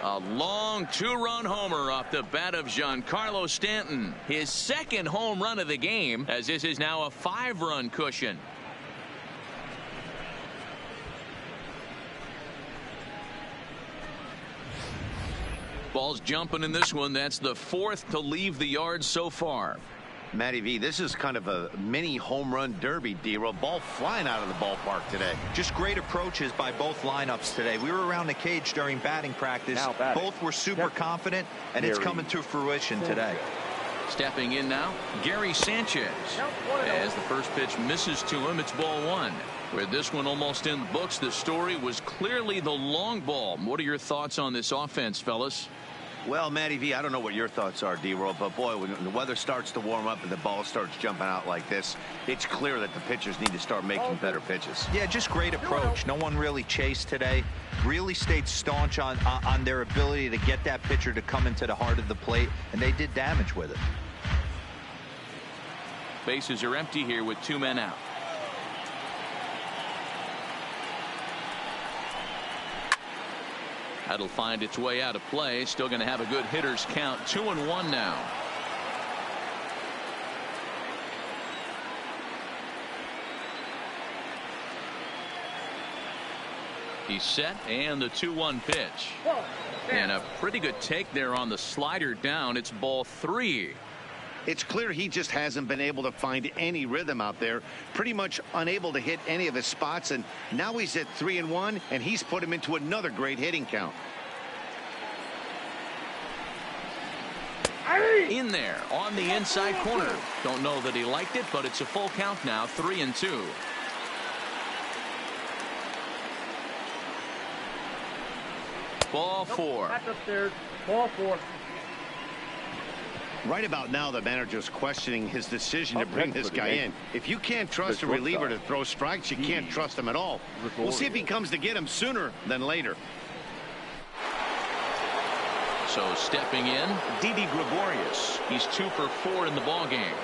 A long two-run homer off the bat of Giancarlo Stanton. His second home run of the game, as this is now a 5-run cushion. Ball's jumping in this one. That's the 4th to leave the yard so far. Matty V, this is kind of a mini home run derby, D-Roll. Ball flying out of the ballpark today. Just great approaches by both lineups today. We were around the cage during batting practice. Both were super confident, and it's coming to fruition today. Stepping in now, Gary Sanchez. As the first pitch misses to him, it's ball 1. With this one almost in the books, the story was clearly the long ball. What are your thoughts on this offense, fellas? Well, Matty V, I don't know what your thoughts are, D-Roll, but boy, when the weather starts to warm up and the ball starts jumping out like this, it's clear that the pitchers need to start making better pitches. Yeah, just great approach. No one really chased today. Really stayed staunch on their ability to get that pitcher to come into the heart of the plate, and they did damage with it. Bases are empty here with 2 men out. That'll find its way out of play. Still going to have a good hitter's count. 2-1 now. He's set, and the 2-1 pitch. And a pretty good take there on the slider down. It's ball 3. It's clear he just hasn't been able to find any rhythm out there. Pretty much unable to hit any of his spots, and now he's at 3-1, and he's put him into another great hitting count. In there on the inside corner. Don't know that he liked it, but it's a full count now. 3-2. Ball 4. Back upstairs. Ball 4. Right about now, the manager's questioning his decision to bring this guy in. If you can't trust a reliever to throw strikes, you can't trust him at all. We'll see if he comes to get him sooner than later. So stepping in, Didi Gregorius. He's 2 for 4 in the ballgame.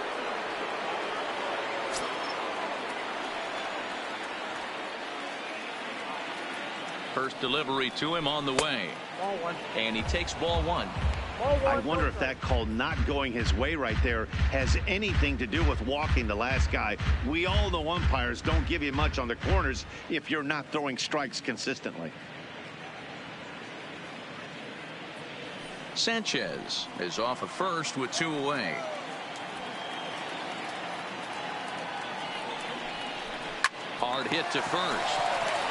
First delivery to him on the way. Ball 1. And he takes ball 1. I wonder if that call not going his way right there has anything to do with walking the last guy. We all know umpires don't give you much on the corners if you're not throwing strikes consistently. Sanchez is off of first with 2 away. Hard hit to first.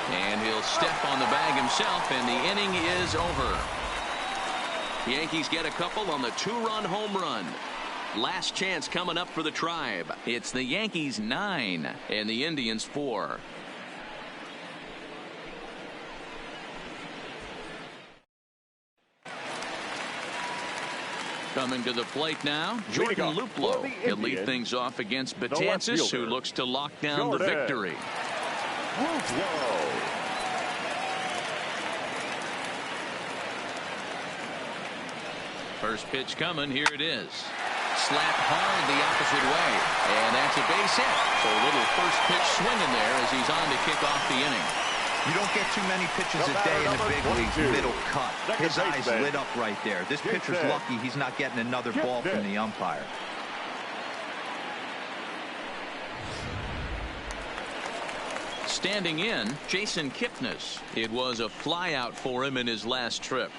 And he'll step on the bag himself, and the inning is over. The Yankees get a couple on the 2-run home run. Last chance coming up for the Tribe. It's the Yankees 9 and the Indians 4. Coming to the plate now, Jordan Luplow. He'll lead things off against Betances, who looks to lock down the victory. First pitch coming. Here it is. Slapped hard the opposite way. And that's a base hit. So a little first pitch swing in there as he's on to kick off the inning. You don't get too many pitches a day in the big leagues. Middle cut. His eyes lit up right there. This pitcher's lucky he's not getting another ball from the umpire. Standing in, Jason Kipnis. It was a flyout for him in his last trip.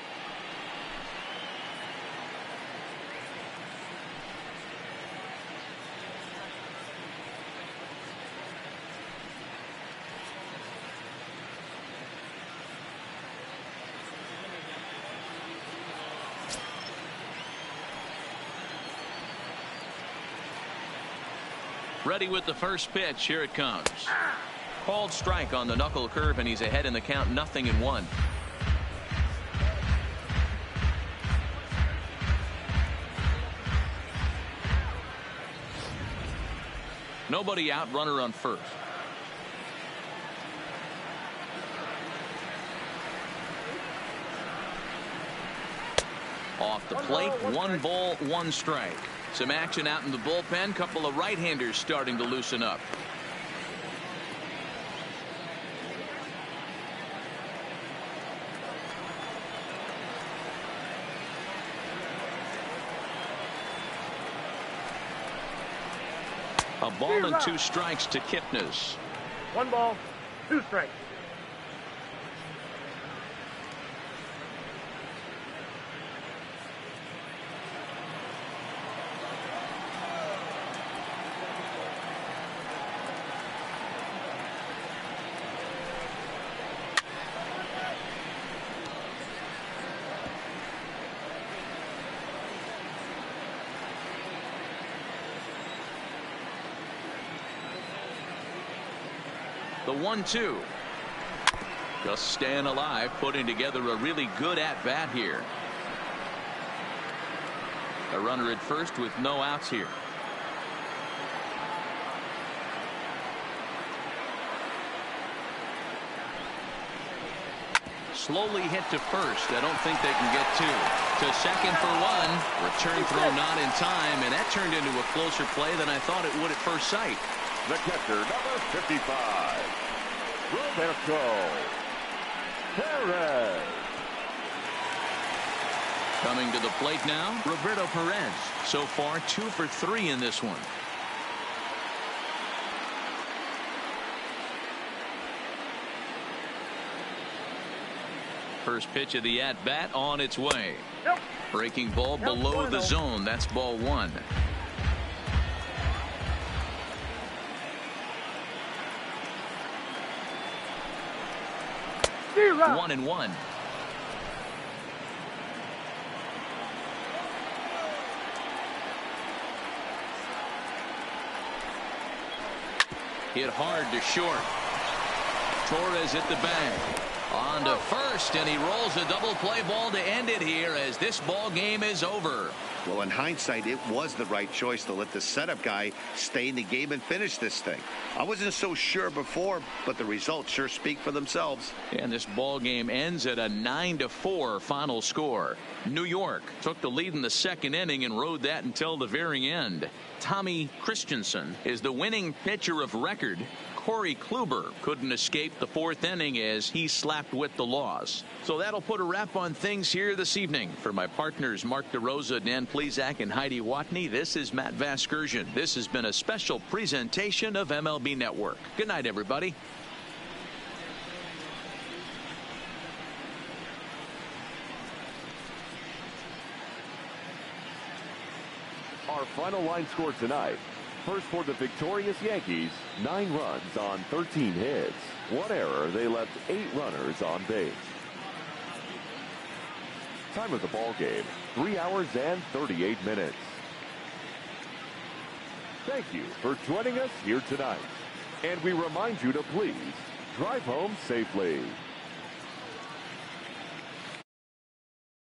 Ready with the first pitch. Here it comes. Called strike on the knuckle curve, and he's ahead in the count, 0-1. Nobody out, runner on first. the plate. 1 ball, 1 strike. Some action out in the bullpen. Couple of right-handers starting to loosen up. A ball and 2 strikes to Kipnis. 1 ball, 2 strikes. The 1-2. Just staying alive, putting together a really good at-bat here. A runner at first with no outs here. Slowly hit to first. I don't think they can get 2. To second for 1. Return throw not in time, and that turned into a closer play than I thought it would at first sight. The catcher, number 55, Roberto Perez. Coming to the plate now, Roberto Perez. So far, 2 for 3 in this one. First pitch of the at-bat on its way. Breaking ball below the zone. That's ball 1. 1-1. Hit hard to short. Torres hit the bag. On to first, and he rolls a double play ball to end it here as this ball game is over. Well, in hindsight, it was the right choice to let the setup guy stay in the game and finish this thing. I wasn't so sure before, but the results sure speak for themselves. And this ball game ends at a 9-4 final score. New York took the lead in the 2nd inning and rode that until the very end. Tommy Christensen is the winning pitcher of record. Corey Kluber couldn't escape the 4th inning as he slapped with the loss. So that'll put a wrap on things here this evening. For my partners Mark DeRosa, Dan Plesac, and Heidi Watney, this is Matt Vasgersian. This has been a special presentation of MLB Network. Good night, everybody. Our final line score tonight. First for the victorious Yankees, 9 runs on 13 hits. 1 error. They left 8 runners on base. Time of the ball game, 3 hours and 38 minutes. Thank you for joining us here tonight. And we remind you to please drive home safely.